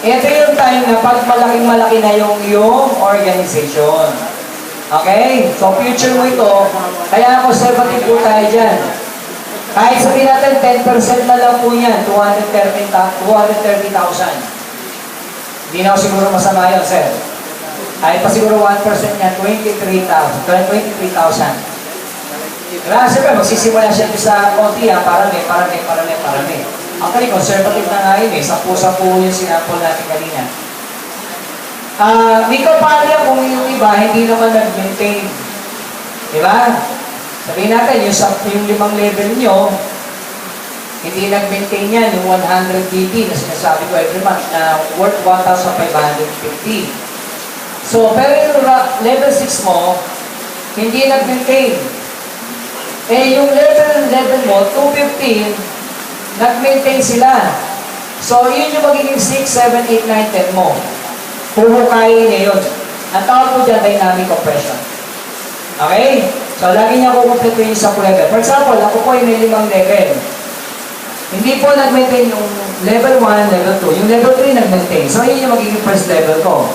Ito yung time na pag malaking-malaki na yung organization. Okay? So, future mo ito, kaya conservative po tayo dyan. Kahit sabihin natin, 10% na lang po yan, 230,000. Hindi na ako siguro masama yun, sir. Kahit pa siguro 1% yan, 23,000. Kaya siyempre, magsisimula siya sa konti, parami. Actually, conservative na nga yun eh. 10 yung sinapol natin kanina. May kampanya kung yung iba, hindi naman nag-maintain. Diba? Sabihin natin, yung 5 level nyo, hindi nag-maintain yan, yung 100 BB na sinasabi ko every month na worth 1,550. So, pero yung level 6 mo, hindi nag-maintain. Eh, yung level mo, 215, nag-maintain sila. So, yun yung magiging 6, 7, 8, 9, 10 mo. Huhukayin niya yun. Ang tawag po dyan, dynamic compression. Okay? So, lagi niya kukumpleto yung isang level. For example, ako po yung may 5 level. Hindi po nag-maintain yung level 1, level 2. Yung level 3 nag-maintain. So, yun yung magiging first level ko.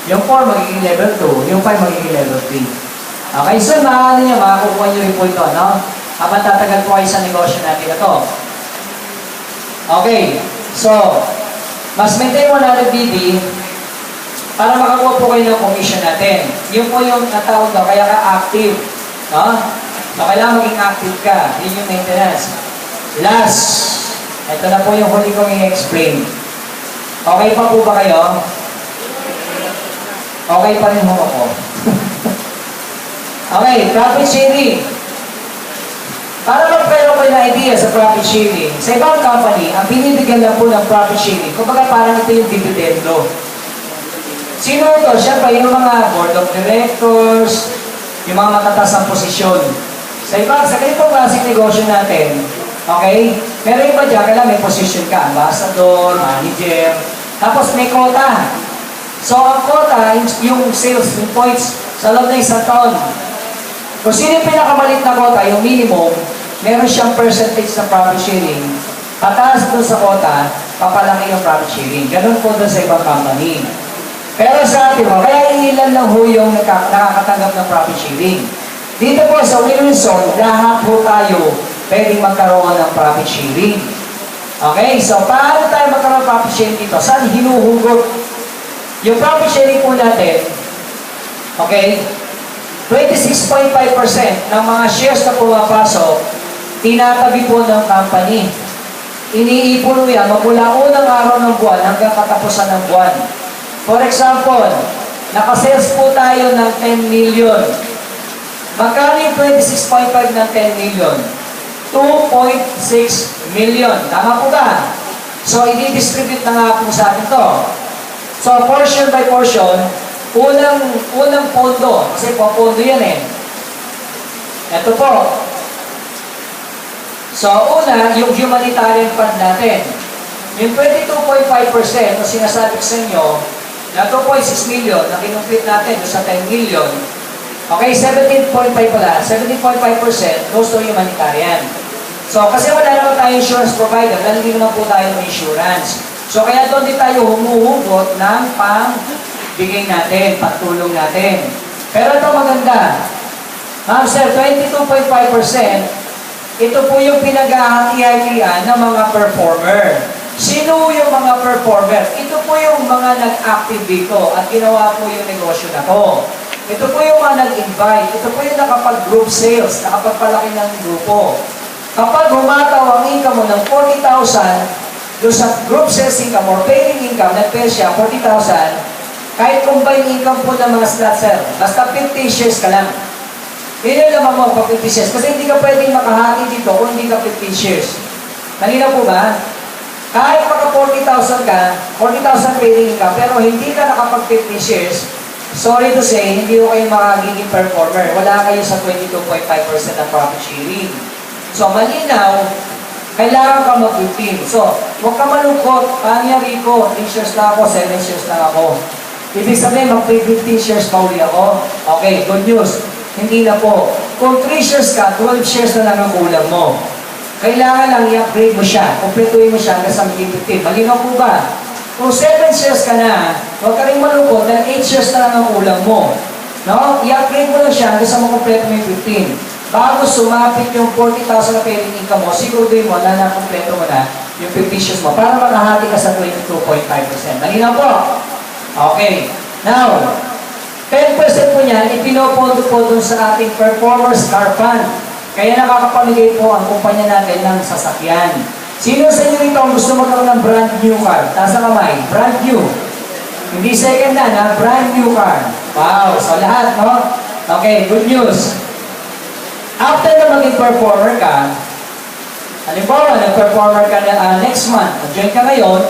Yung 4 magiging level 2. Yung 5 magiging level 3. Okay? So, makakukuha nyo rin po ito, no? Habang tatagal po kayo sa negosyo natin ito. Okay, so, mas maintain 100 BB para makakuha po kayo ng commission natin. Yun po yung natawag daw, kaya ka active. No? So, kailangan maging active ka. Yun yung maintenance. Last, ito na po yung huli kong i-explain. Okay pa po ba kayo? Okay pa rin ho ako. Okay, profit sharing. Para magkaroon kayo ng idea sa profit sharing, sa ibang company, ang binibigyan lang po ng profit sharing, kumbaga parang ito yung dividendo. Sino ito? Siyempre, yung mga board of directors, yung mga matatas ang posisyon. Sa ganitong klaseng negosyo natin, okay, meron iba dyan, kailangan may position ka, ambassador, manager, tapos may quota. So, ang quota, yung sales, yung points, sa loob na isang taon. Kung sino yung pinakamalit na quota, yung minimum, meron siyang percentage na profit sharing. Pataas doon sa quota, papalaki yung profit sharing. Ganun po doon sa ibang company. Pero sa atin mo, kaya ilan lang ho yung nakakatanggap ng profit sharing. Dito po sa Wilson, lahat po tayo pwedeng magkaroon ng profit sharing. Okay? So, paano tayo magkaroon ng profit sharing dito? Saan hinuhugot? Yung profit sharing po natin, okay, 26.5% ng mga shares na pumapasok, tinatabi po ng company. Iniipon mo yan magmula unang araw ng buwan hanggang katapusan ng buwan. For example, nakasales po tayo ng 10 million. Magkano yung 26.5 ng 10 million? 2.6 million. Tama po ba? So, i-distribute na nga po sa atin to. So, portion by portion, unang pondo, kasi po pondo yan eh. Ito po. So, una, yung humanitarian fund natin. Yung 22.5% na sinasabi ko sa inyo, na 2.6 million na kinumpit natin sa 10 million, okay, 17.5 pala, 17.5% goes to humanitarian. So, kasi wala naman tayo insurance provider, dahil hindi naman po tayo ng insurance. So, kaya doon din tayo humuhugot ng bigay natin, pagtulong natin. Pero ito maganda. Ma'am sir, 22.5%, ito po yung pinag-ahati-hatian ng mga performer. Sino yung mga performer? Ito po yung mga nag-active dito at ginawa po yung negosyo na to. Ito po yung mga nag-invite. Ito po yung nakapag-group sales, nakapagpalaki ng grupo. Kapag humataw ang income mo ng 40,000, doon sa group sales income or paying income, nag-pay siya 40,000, kahit combined income po ng mga slot sir, basta 50 shares ka lang. Yun yung naman mo pa 50 shares. Kasi hindi ka pwedeng makahati dito kung hindi ka 50 shares. Kanina po ba? Kahit maka 40,000 ka, 40,000 paying income, pero hindi ka nakapag 50 shares, sorry to say, hindi ko kayo makagiging performer. Wala kayo sa 22.5% ng profit sharing. So, malinaw, kailangan ka mag-15. So, huwag ka malungkot. Kanya Rico, 3 shares na ako, 7 shares na ako. Ibig sabihin, mag-15 shares pa uli ako. Okay, good news. Hindi na po. Kung 3 shares ka, 12 shares na lang ang kulang mo. Kailangan lang i-upgrade mo siya. Kompletuhin mo siya hanggang sa maging 15. Malinaw po ba? Kung 7 shares ka na, huwag ka rin malungkot dahil 8 shares na lang ang kulang mo. No? I-upgrade mo lang siya hanggang sa makompleto mo yung 15. Bago sumapit yung 40,000 na paying income mo, siguraduhin mo na nakompleto mo na yung 50 shares mo para makahati ka sa 22.5%. Malinaw po? Okay. Now, 10% po niyan, ipinopondo po dun sa ating performers car fund. Kaya nakakapamigay po ang kumpanya natin ng sasakyan. Sino sa inyo rito ang gusto magkaroon ng brand new car? Nasa kamay, brand new. Hindi second hand, ha? Brand new car. Wow, so lahat, no? Okay, good news. After na maging performer ka, halimbawa, nag-performer ka na, next month, nag-join ka ngayon,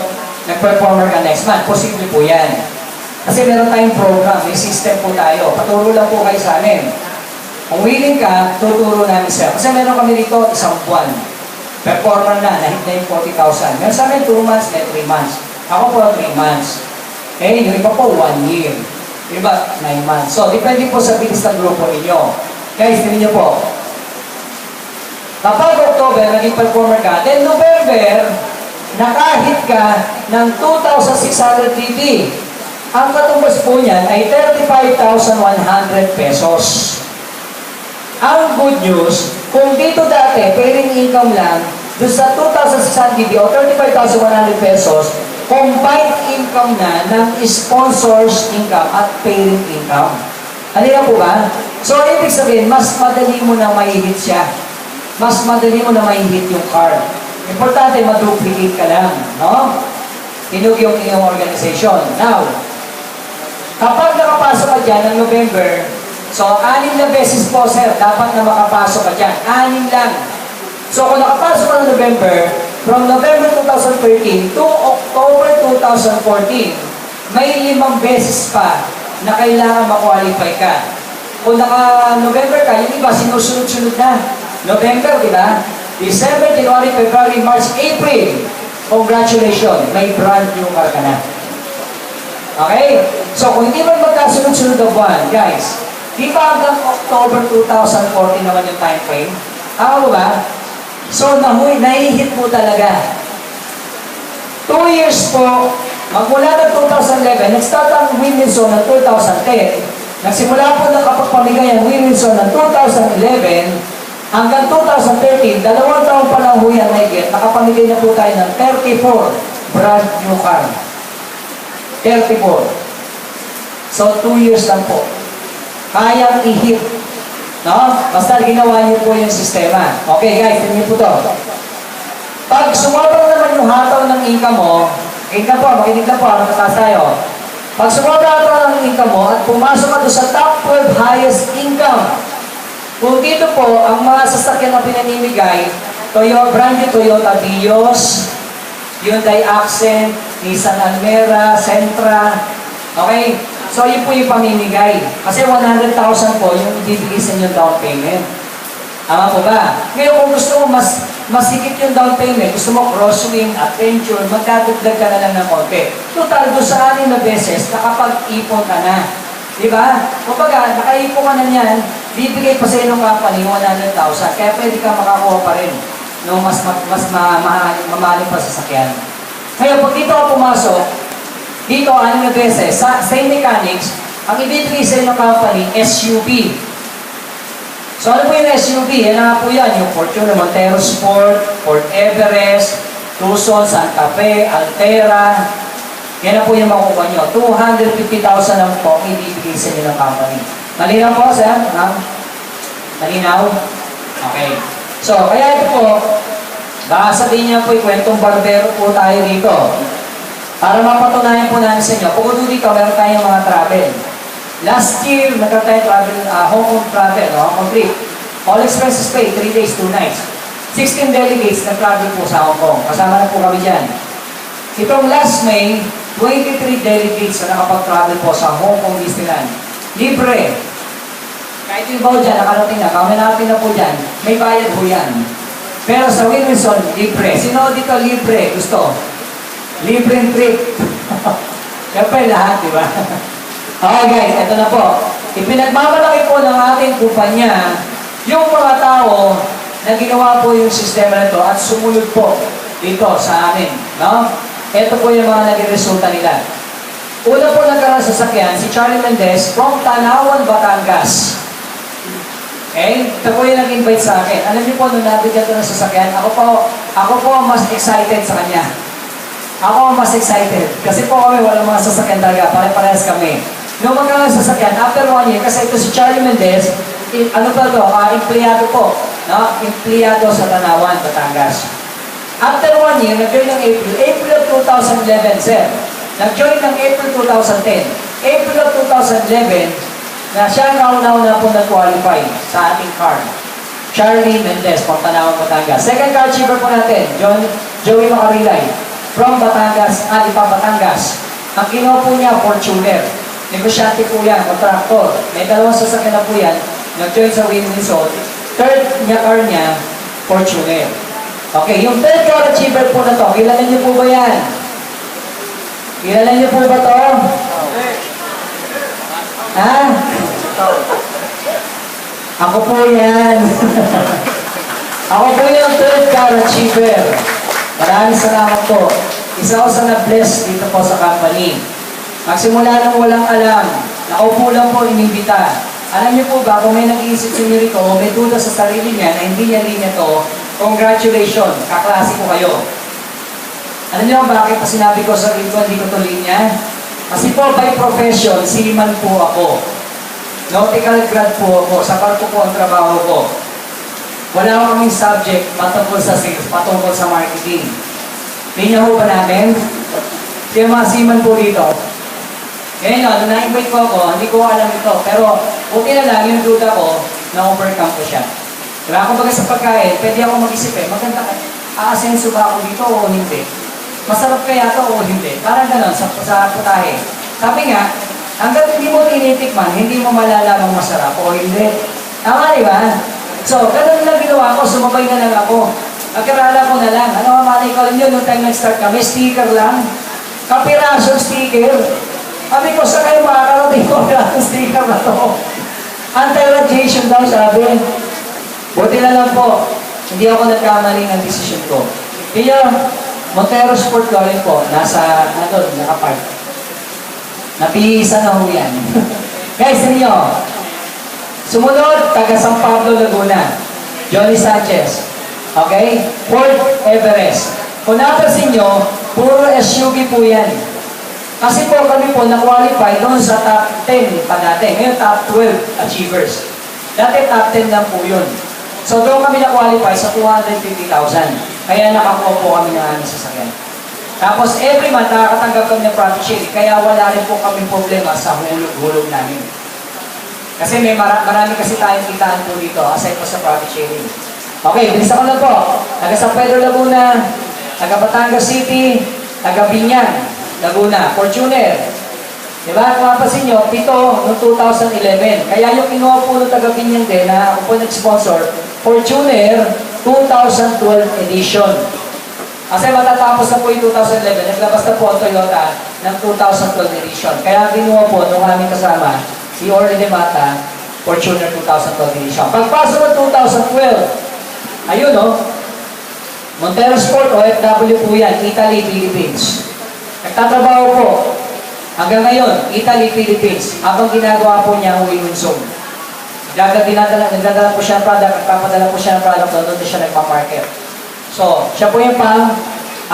nag-performer ka next month, posible po yan. Kasi meron tayong program, may system po tayo, paturo lang po kayo sa amin. Kung willing ka, tuturo namin sa'yo. Kasi meron kami dito isang buwan. Performer na, nahit na yung 40,000. Meron sa amin 2 months, may 3 months. Ako po 3 months. Eh, yung iba po 1 year. Yung iba, 9 months. So, depende po sa bilis ng grupo ninyo. Guys, tingnan niyo po. Kapag October, naging performer ka, then November, nakahit ka ng 2,600 TP. Ang katumbas po niyan ay 35,100 pesos. Ang good news, kung dito dati, paying income lang, doon sa 2,600 TP o 35,100 pesos, combined income na ng sponsors income at paying income. Halina po ba? So, ibig sabihin, mas madali mo na mai-hit siya. Mas madali mo na mai-hit yung card. Importante, maduplicate ka lang, no? Tinug yung iyong organization. Now, kapag nakapasok ka dyan ng November, so, 6 na beses po, sir, dapat na makapasok ka dyan. 6 lang. So, kung nakapasok ka ng November, from November 2013 to October 2014, may 5 beses pa na kailangan ma-qualify ka. Kung naka-November ka, yung iba, sinusunod-sunod na. November, di ba? December, January, February, March, April. Congratulations, may brand new car ka na. Okay? So, kung hindi man magkasunod-sunod na buwan, guys, di ba hanggang October 2014 naman yung time frame? Tama ba? So, nahihit mo talaga. 2 years po, magmula ng 2011, nag-start ang Winminson ng 2010. Nagsimula po na kapagpamigay ang Winminson ng 2011 hanggang 2013, 2 taon pa lang huyan na higit, nakapamigay na po tayo ng 34 brand new car. 34. So, 2 years lang po. Kayang i-hit. No? Basta ginawa niyo po yung sistema. Okay guys, tingnan niyo po to. Pag sumabang naman yung hataw ng income mo, makinig na po, nakataas tayo. Pag sumabang hataw ng income mo at pumasok ka doon sa top 12 highest income, kung dito po, ang mga sasakyan na pinanimigay, brand new Toyota Vios, Hyundai Accent, Nissan Almera, Sentra, okay? So, yun po yung pamimigay. Kasi 100,000 po yung ibibigay sa inyo down payment. Tama po ba? Ngayon, kung gusto mo mas higit yung down payment, gusto mo crosswing, adventure, magdadagdag ka na lang ng konti. Total, doon sa 6 na beses, nakapag-ipon ka na. Diba? Kumbaga, nakaipon ka na niyan, bibigay pa sa inyo ng company 100,000. Kaya pwede ka makakuha pa rin ng mas mamahalin pa sa sakyan. Ngayon, pag dito ka pumasok, dito, 6 na beses, sa same mechanics, ang ibibigay sa inyo ng company, SUV. So, ano po yung SUV? Yan nga po yan, yung Fortuner Montero Sport, Ford Everest, Tucson, Santa Fe, Altera. Yan na po yung makukuha nyo. 250,000 lang po ang ibibigay sa inyo ng company. Malinaw po, sir? Ma'am? Malinaw? Okay. So, kaya ito po, baka sabihin niya po, kwentong barbero po tayo dito. Para mapatunayan po namin sa inyo, bukod dito, meron tayong mga travel. Last year, nagkaroon tayo travel, Hong Kong travel, Hong Kong trip. All expenses paid, 3 days, 2 nights. 16 delegates nag-travel po sa Hong Kong. Kasama na po kami dyan. Itong last May, 23 delegates na nakapag-travel po sa Hong Kong Disneyland. Libre. Kahit yung iba dyan, nakarating na, kami natin na po dyan, may bayad po yan. Pero sa Wilmington, libre. Sino dito libre? Gusto? Libreng trip. Siyempre lahat, di ba? Okay guys, ito na po. Ipinagmamalaki po ng ating kumpanya yung mga tao na ginawa po yung sistema na ito at sumunod po dito sa amin. No? Ito po yung mga naging resulta nila. Una po nagkaroon sa sasakyan, si Charlie Mendez from Tanawan, Batangas. Okay? Ito po yung nag-invite sa akin. Alam niyo po, nung nabigyan ko ng sasakyan, ako po ang mas excited sa kanya. Ako ang mas excited. Kasi po kami, walang mga sasakyan talaga. Pare-parehas kami. Nung magkaroon ng sasakyan, after 1 year, kasi ito si Charlie Mendez, ano ba ito? Empleyado po. No? Empleyado sa Tanawan, Batangas. After 1 year, nag-join ng April of 2011, sir. Nag-join ng April 2010. April of 2011, na siya ang nauna po nag-qualify sa ating car. Charlie Mendez, from Tanawan, Batangas. Second car achiever po natin, Joey Macarilay, from Batangas, Batangas. Ang kinuha po niya, Fortuner. Negosyante po yan, contractor. May dalawang sasakyan na po yan. Nag-join sa Wilmington. Third niya car niya, Fortuner. Okay, yung third car achiever po na to, kilala niyo po ba yan? Kilala niyo po ba to? Ha? Ako po yan. Ako po yung third car achiever. Maraming salamat po. Isa ko sa na-bless dito po sa company. Magsimula nang walang alam, nakaupo lang po inimbita. Alam niyo po ba, kung may nag-iisip sa inyo rito, may duda sa sarili niya na hindi niya linya to, congratulations, kaklase ko kayo. Alam niyo bakit pa sinabi ko sa sarili ko, hindi ko to linya? Kasi po, by profession, seaman po ako. Nautical grad po ako, sa barko po ang trabaho ko. Wala kaming subject patungkol sa sales, patungkol sa marketing. Linya ho ba namin? Yung mga seaman po dito. Ngayon, nung na-invite ko ako, hindi ko alam ito. Pero, buti na lang, yung duda ko, na-overcome ko siya. Diba? Kung baga sa pagkain, pwede ako mag-isip maganda ka. Aasenso ba ako dito o hindi? Masarap kaya ito o hindi? Parang gano'n, sa putahe. Sabi nga, hanggang hindi mo tinitikman, hindi mo malalamang masarap o hindi. Tama, di ba? So, gano'n lang ginawa ko, sumabay na lang ako. Nagkarala ko na lang. Ano nga malay ko rin yun, nung time nag-start kami, sticker lang. Kapirasong sticker. Sabi ko, sa kayo makakarating ko na ang sticker na to. Anti-radiation daw, sabi. Buti na lang po, hindi ako nagkamali ng decision ko. Kaya, Montero Sport Golden po, nakapark. Napihisa na ho yan. Guys, ninyo, sumunod, taga San Pablo, Laguna. Johnny Sanchez. Okay? Fort Everest. Kung napansin nyo, puro SUV po yan. Kasi po kami po na-qualify doon sa top 10 pa natin. Ngayon top 12 achievers. Dati top 10 lang po yun. So doon kami na-qualify sa 250,000. Kaya nakakuha po kami ng aming sasakyan. Tapos every month nakakatanggap kami ng profit sharing. Kaya wala rin po kami problema sa hulog-hulog namin. Kasi may marami kasi tayong kitaan po dito aside po sa profit sharing. Okay, bilisan ko lang po. Taga San Pedro, Laguna. Taga Batangas City. Taga Binyan, Laguna. Fortuner. Diba? Kung mapasin nyo, ito noong 2011. Kaya yung kinuha po ng taga Binyan din na ako po nag-sponsor, Fortuner 2012 edition. Kasi matatapos na po yung 2011, naglabas na po ang Toyota ng 2012 edition. Kaya kinuha po nung aming kasama, si Orly de Mata, Fortuner 2012 edition. Pagpasok ng 2012, ayun o, Montero Sport, OFW po yan, Italy, Philippines. Nagtatrabaho po, hanggang ngayon, Italy, Philippines, habang ginagawa po niya ang Wilmington. Nagdadala po siya ng product, nagpapadala po siya ng product, doon siya nagpa-market. So, siya po yung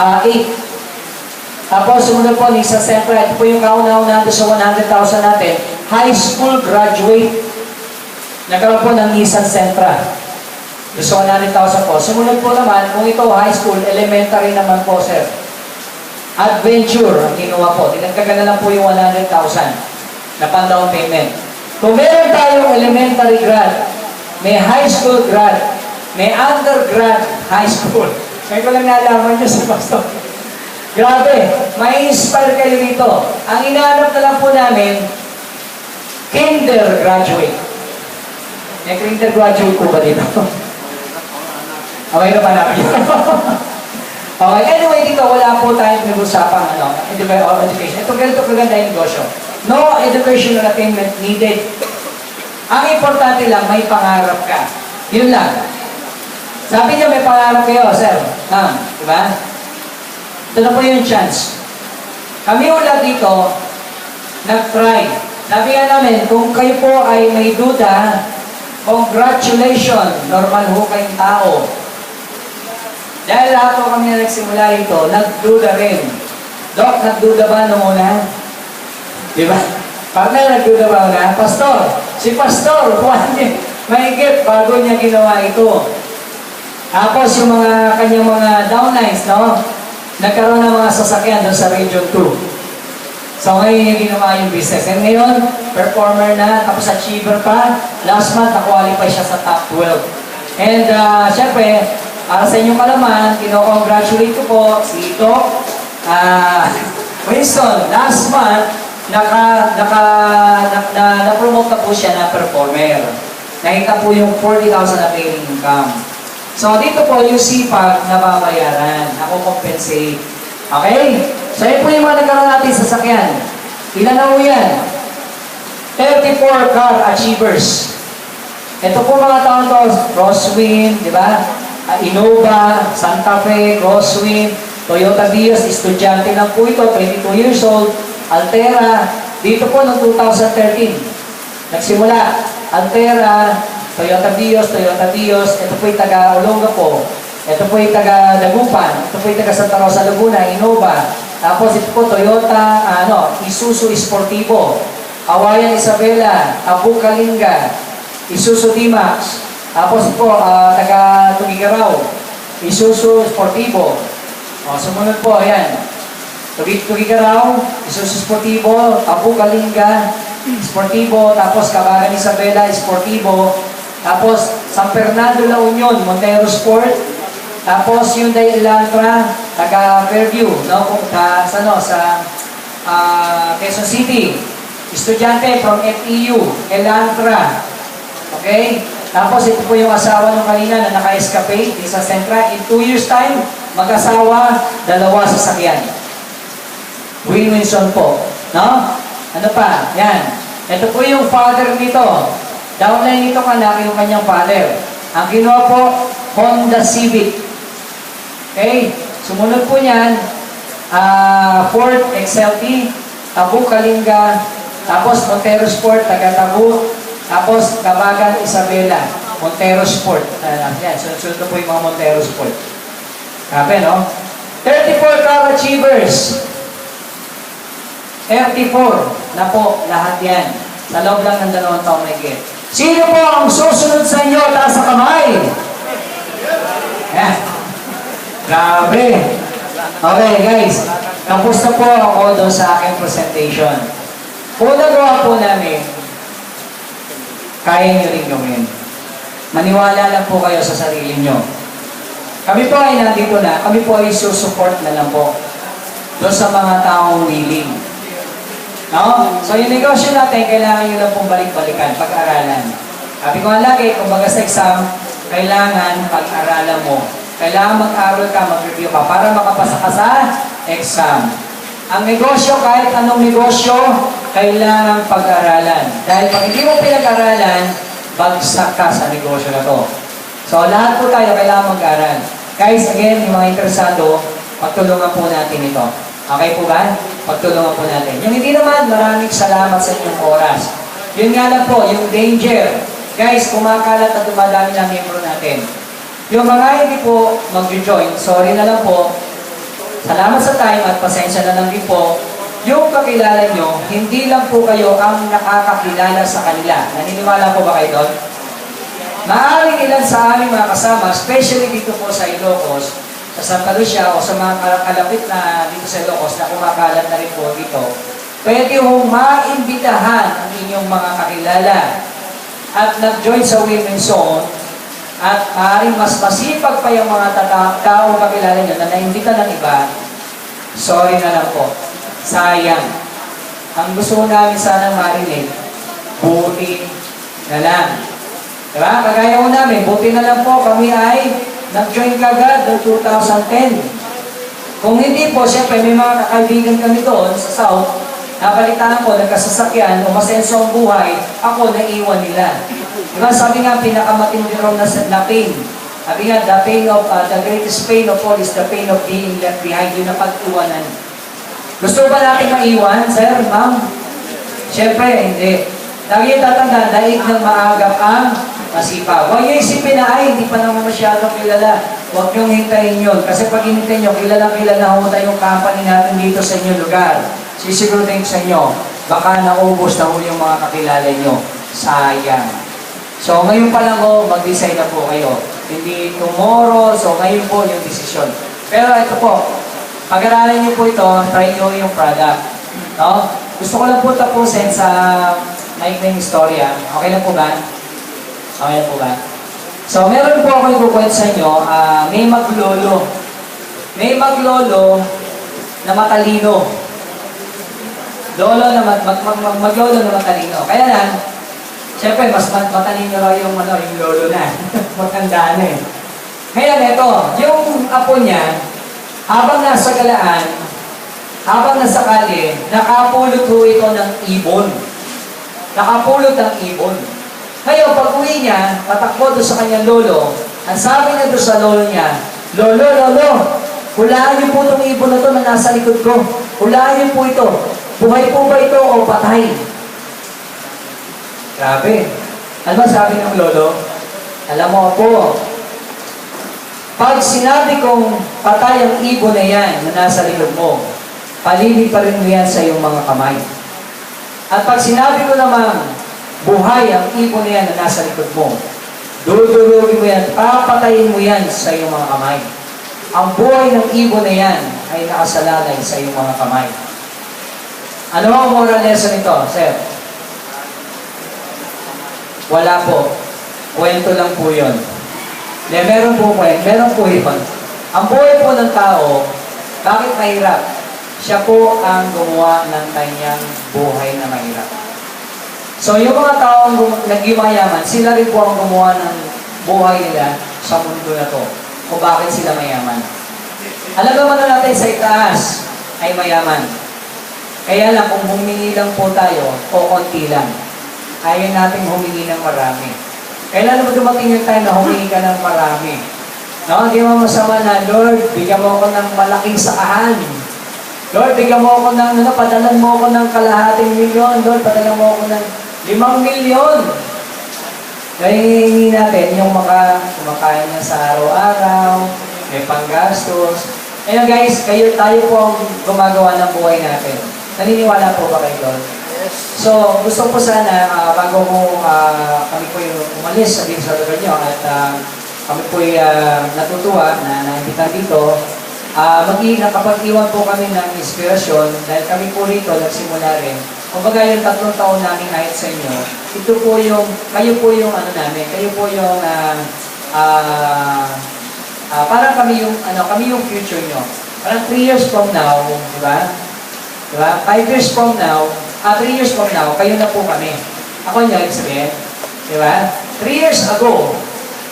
8. Tapos, sumunod po, sa Centra, ito po yung kauna-una natin sa 100,000 natin, high school graduate. Nagkaroon po ng Nissan Sentra. Gusto 100,000 po. Sumunod po naman, kung ito high school, elementary naman po, sir. Adventure, ang kinuha po. Dinagdagan na lang po yung 100,000 na pan-down payment. Kung meron tayong elementary grad, may high school grad, may undergrad high school. Ngayon ko lang nalaman nyo sa pastor. Grabe, may inspire kayo dito. Ang inaanap na lang po namin, kinder graduate. May kinder graduate po ba dito? Okay na ba namin? Okay, anyway, dito wala po tayong nag-usapang education. Ito ganito kaganda yung negosyo. No educational attainment needed. Ang importante lang, may pangarap ka. Yun lang. Sabi niya, may pangarap kayo, sir. Diba? Ito na po yung chance. Kami ulit dito, nag-try. Sabi nga namin, kung kayo po ay may duda, congratulations, normal ho kayong tao. Dahil lahat po kami na nagsimula ito, nagduda rin. Dok, nagduda ba nung una? Di ba? Partner, nagduda ba una? Pastor, si Pastor, mahigit bago niya ginawa ito. Tapos yung mga kanyang mga downlines, no? Nagkaroon ng mga sasakyan doon sa Region 2. So ngayon niya ginawa yung business. And ngayon, performer na, tapos achiever pa. Last month, na-qualify siya sa top 12. And syempre, para sa inyong kalaman, kino-congratulate ko po si Ito, Winston. Last month, na-promote na po siya na performer. Nakita po yung 40,000 na paying income. So, dito po yung sipag na babayaran. Ako-compensate. Okay? So, yun po yung mga nagkaroon natin sa sasakyan. Ilan na po yan? 34 car achievers. Ito po mga taon to, Crosswind, di ba? Innova, Santa Fe, Crosswind, Toyota Vios, estudyante lang po ito, 22 years old, Altera, dito po noong 2013. Nagsimula, Altera, Toyota Vios, ito po yung taga Olongapo, ito po yung taga Dagupan, ito po yung taga Santa Rosa, Laguna, Innova, tapos ito po Toyota, Isuzu Sportivo, Hawaiian Isabela, Abu Kalinga, Isuzu D-Max, tapos po taga Tugigaraw, Isuzu Sportivo, sumunod po, ayan, Tugigaraw, Isuzu Sportivo, Abu Kalinga, Sportivo, tapos Cabagan Isabela, Sportivo, tapos San Fernando La Union, Montero Sport, tapos Hyundai Elantra, taga Fairview, no? Sa Quezon City, estudyante from FEU, Elantra, okay? Tapos ito po yung asawa ng kanina na naka-escapade sa Centra. In 2 years time, mag-asawa, 2 sasakyan. Win-winson po, no? Ano pa? Yan. Ito po yung father nito. Downline nito yung kanyang father. Ang kinuha po, Honda Civic. Okay? Sumunod po niyan, Ford XLT, Tabu Kalinga, tapos Montero Sport, taga-Tabu, tapos Cabagan Isabela, Montero Sport. Yan, sunod po yung mga Montero Sport. Kape, no? 34 car achievers. 34 na po, lahat yan. Sa loob lang ng 2 taong may get. Sino po ang susunod sa inyo? Taas sa kamay. Yan. Grabe. Okay, guys. Tapos na po ako doon sa aking presentation. Kung nagawa po namin, kaya nyo rin gawin. Maniwala lang po kayo sa sarili nyo. Kami po ay nandito na. Kami po ay susupport na lang po doon sa mga taong willing. No? So yung negosyo natin, kailangan nyo lang pong balik-balikan, pag-aralan. Sabi ko nga lagi, kung baga sa exam, kailangan pag-aralan mo. Kailangan mag-aral ka, mag-review ka, para makapasa ka sa exam. Ang negosyo, kahit anong negosyo, kailangan pag-aralan. Dahil pag hindi mo pinag-aralan, bagsak ka sa negosyo na to. So lahat po tayo kailangan mag-aral. Guys, again, yung mga interesado, pagtulungan po natin ito. Okay po ba? Pagtulungan po natin. Yung hindi naman, maraming salamat sa inyong oras. Yun nga lang po, yung danger. Guys, kumakalat at dumadami ng membro natin. Yung mga hindi po mag-join, sorry na lang po, Salamat sa time at pasensya na lang din po. Yung kakilala nyo, hindi lang po kayo ang nakakakilala sa kanila. Naniniwala po ba kayo doon? Maaaring ilan sa aming mga kasama, especially dito po sa Ilocos, sa Santa Lucia o sa mga kalapit na dito sa Ilocos na kumakalat na rin po dito, pwede hong maimbitahan ang inyong mga kakilala at nag-join sa Women's Zone at maaaring mas masipag pa yung mga taong kakilala nyo na naimbita ng iba, sorry na lang po. Sayang. Ang gusto namin sana marinig, buti na lang. Diba? Kagaya ko namin, buti na lang po kami ay nag-join kagad noong 2010. Kung hindi po, siyempre may mga kakaibigan kami doon sa South, nabalitaan ko, nagkasasakyan, umasenso ang buhay, ako naiwan nila. Diba? Sabi nga, pinakamatindi raw na pain. Sabi nga, the greatest pain of all is the pain of being left behind, yung napag-iwanan. Gusto ba natin maiwan, sir, ma'am? Siyempre, hindi. Lagi tatanda, daig ng maagap ang masipa. Huwag niyo isipin na, ay, hindi pa naman masyadong kilala. Huwag niyong hintayin yun. Kasi pag hintayin niyo, kilala ho yung company natin dito sa inyong lugar. Sisigurutin sa inyo, baka naubos na ho yung mga kakilala niyo. Sayang. So, ngayon pa lang ho, mag-decide na po kayo. Hindi tomorrow, so ngayon po yung desisyon. Pero ito po, pag-aralan niyo po ito, try niyo yung product. No? Gusto ko lang po tapusin sa maikling istorya. Okay lang po ba? Okay lang po ba? So, meron po ako ikukwento sa inyo, may maglolo. May maglolo na matalino. Lolo na maglolo na matalino. Kaya lang, siyempre, mas matalino raw yung lolo na. Matanda na eh. Ngayon, ito, yung apo niya, habang nasa galaan, habang nasa kali, nakapulot ho ito ng ibon. Nakapulot ng ibon. Ngayon, pag uwi niya, patakbo doon sa kanyang lolo, ang sabi niya doon sa lolo niya, Lolo, hulaan niyo po itong ibon na ito na nasa likod ko. Hulaan niyo po ito. Buhay po ba ito o patay? Grabe. Ano ba sabi ng lolo? Alam mo po, pag sinabi kong patay ang ibon na yan na nasa likod mo, palibig pa rin mo yan sa iyong mga kamay. At pag sinabi ko namang buhay ang ibon na yan na nasa likod mo, dudurugin mo yan, papatayin mo yan sa iyong mga kamay. Ang buhay ng ibon na yan ay nakasalalay sa iyong mga kamay. Ano ang moral lesson nito, sir? Wala po. Kwento lang po yun. Meron po yun. Ang buhay po ng tao, bakit mahirap? Siya po ang gumawa ng kanyang buhay na mahirap. So, yung mga taong naging mayaman, sila rin po ang gumawa ng buhay nila sa mundo na to. Kung bakit sila mayaman. Alam naman na natin sa itaas ay mayaman. Kaya lang, kung humingi lang po tayo, o konti lang, ayaw natin humingi ng marami. Kailan naman dumating yung time na humingi ka ng marami? No, hindi mo masama na, Lord, bigyan mo ako ng malaking sakahan. Lord, bigyan mo ako ng, padalan mo ako ng kalahating milyon. Lord, padalan mo ako ng 5 milyon. Kaya hihingi natin yung kumakain niya sa araw-araw, may panggastos. Ayun guys, tayo po ang gumagawa ng buhay natin. Naniniwala po ba kayo doon? So, gusto ko sana, bago kami po yung umalis sa lugar nyo at kami po natutuwa na naimbitan dito, nakapag-iwan po kami ng inspirasyon dahil kami po rito nagsimula rin. Kumbaga yung 3 taon namin kahit sa inyo, kayo po yung parang kami yung future nyo. Parang 3 years from now, di ba? 5 years from now, 3 years from now, kayo na po kami. Ako niya, ibig sabihin. Di ba? 3 years ago,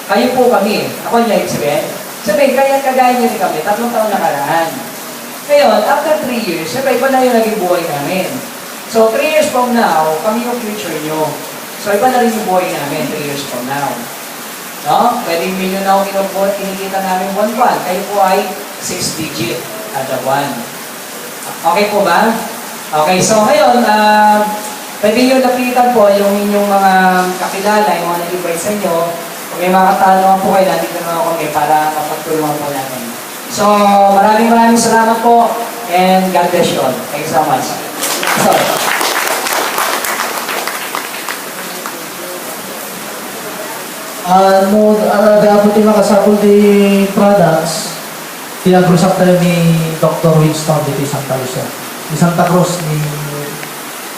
kayo po kami. Ako niya, ibig sabihin. Sabihin, kagaya niyo rin kami, 3 taon nakaraan. Ngayon, after 3 years, sabi, iba na yung naging buhay namin. So, 3 years from now, kami yung future nyo. So, iba na rin yung buhay namin 3 years from now. No? Pwedeng milyon na ako kinikita namin buwan-buwan. Kayo po ay 6 digit kada buwan. Okay po ba? Okay, so ngayon, pwede nyo lapitan po yung inyong mga kakilala, yung mga nag-invite sa inyo. Kung may mga katanungan po kayo, nandito naman ako kami para mapagtulungan po natin. So, maraming salamat po and God bless you all. Thank you so much. So, Gabot yung nakasapol di products, tinag-usap tayo ni Dr. Winston dito sa Santa Lucia. Di Santa Cruz ni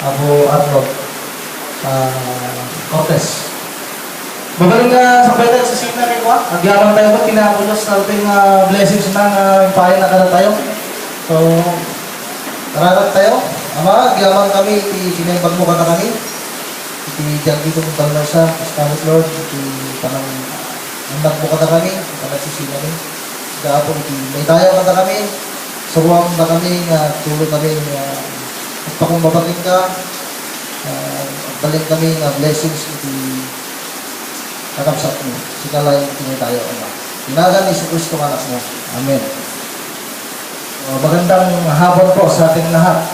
Abu Arnold Cortez. Magaling nga sa pwede sa signal ni Kwa. Nagyaman tayo ba, kinakulos natin blessings na impayan na kada tayo. So, nararat tayo. Ama, nagyaman kami, sinembag mo ka na kami. Iti dyan dito kung talang sa Islamic Lord, iti panang anak mo ka na kami, panang sisina kami. Gapon, iti may tayo ka na kami, suruang na kami, tulog kami, pagpakumbabakin ka, pagpaling kami ng blessings, iti kakamsat mo. Sikala yung iti may tayo, Ama. Tinagan ni Kristo ng anak mo. Amen. Magandang hapon po sa ating lahat.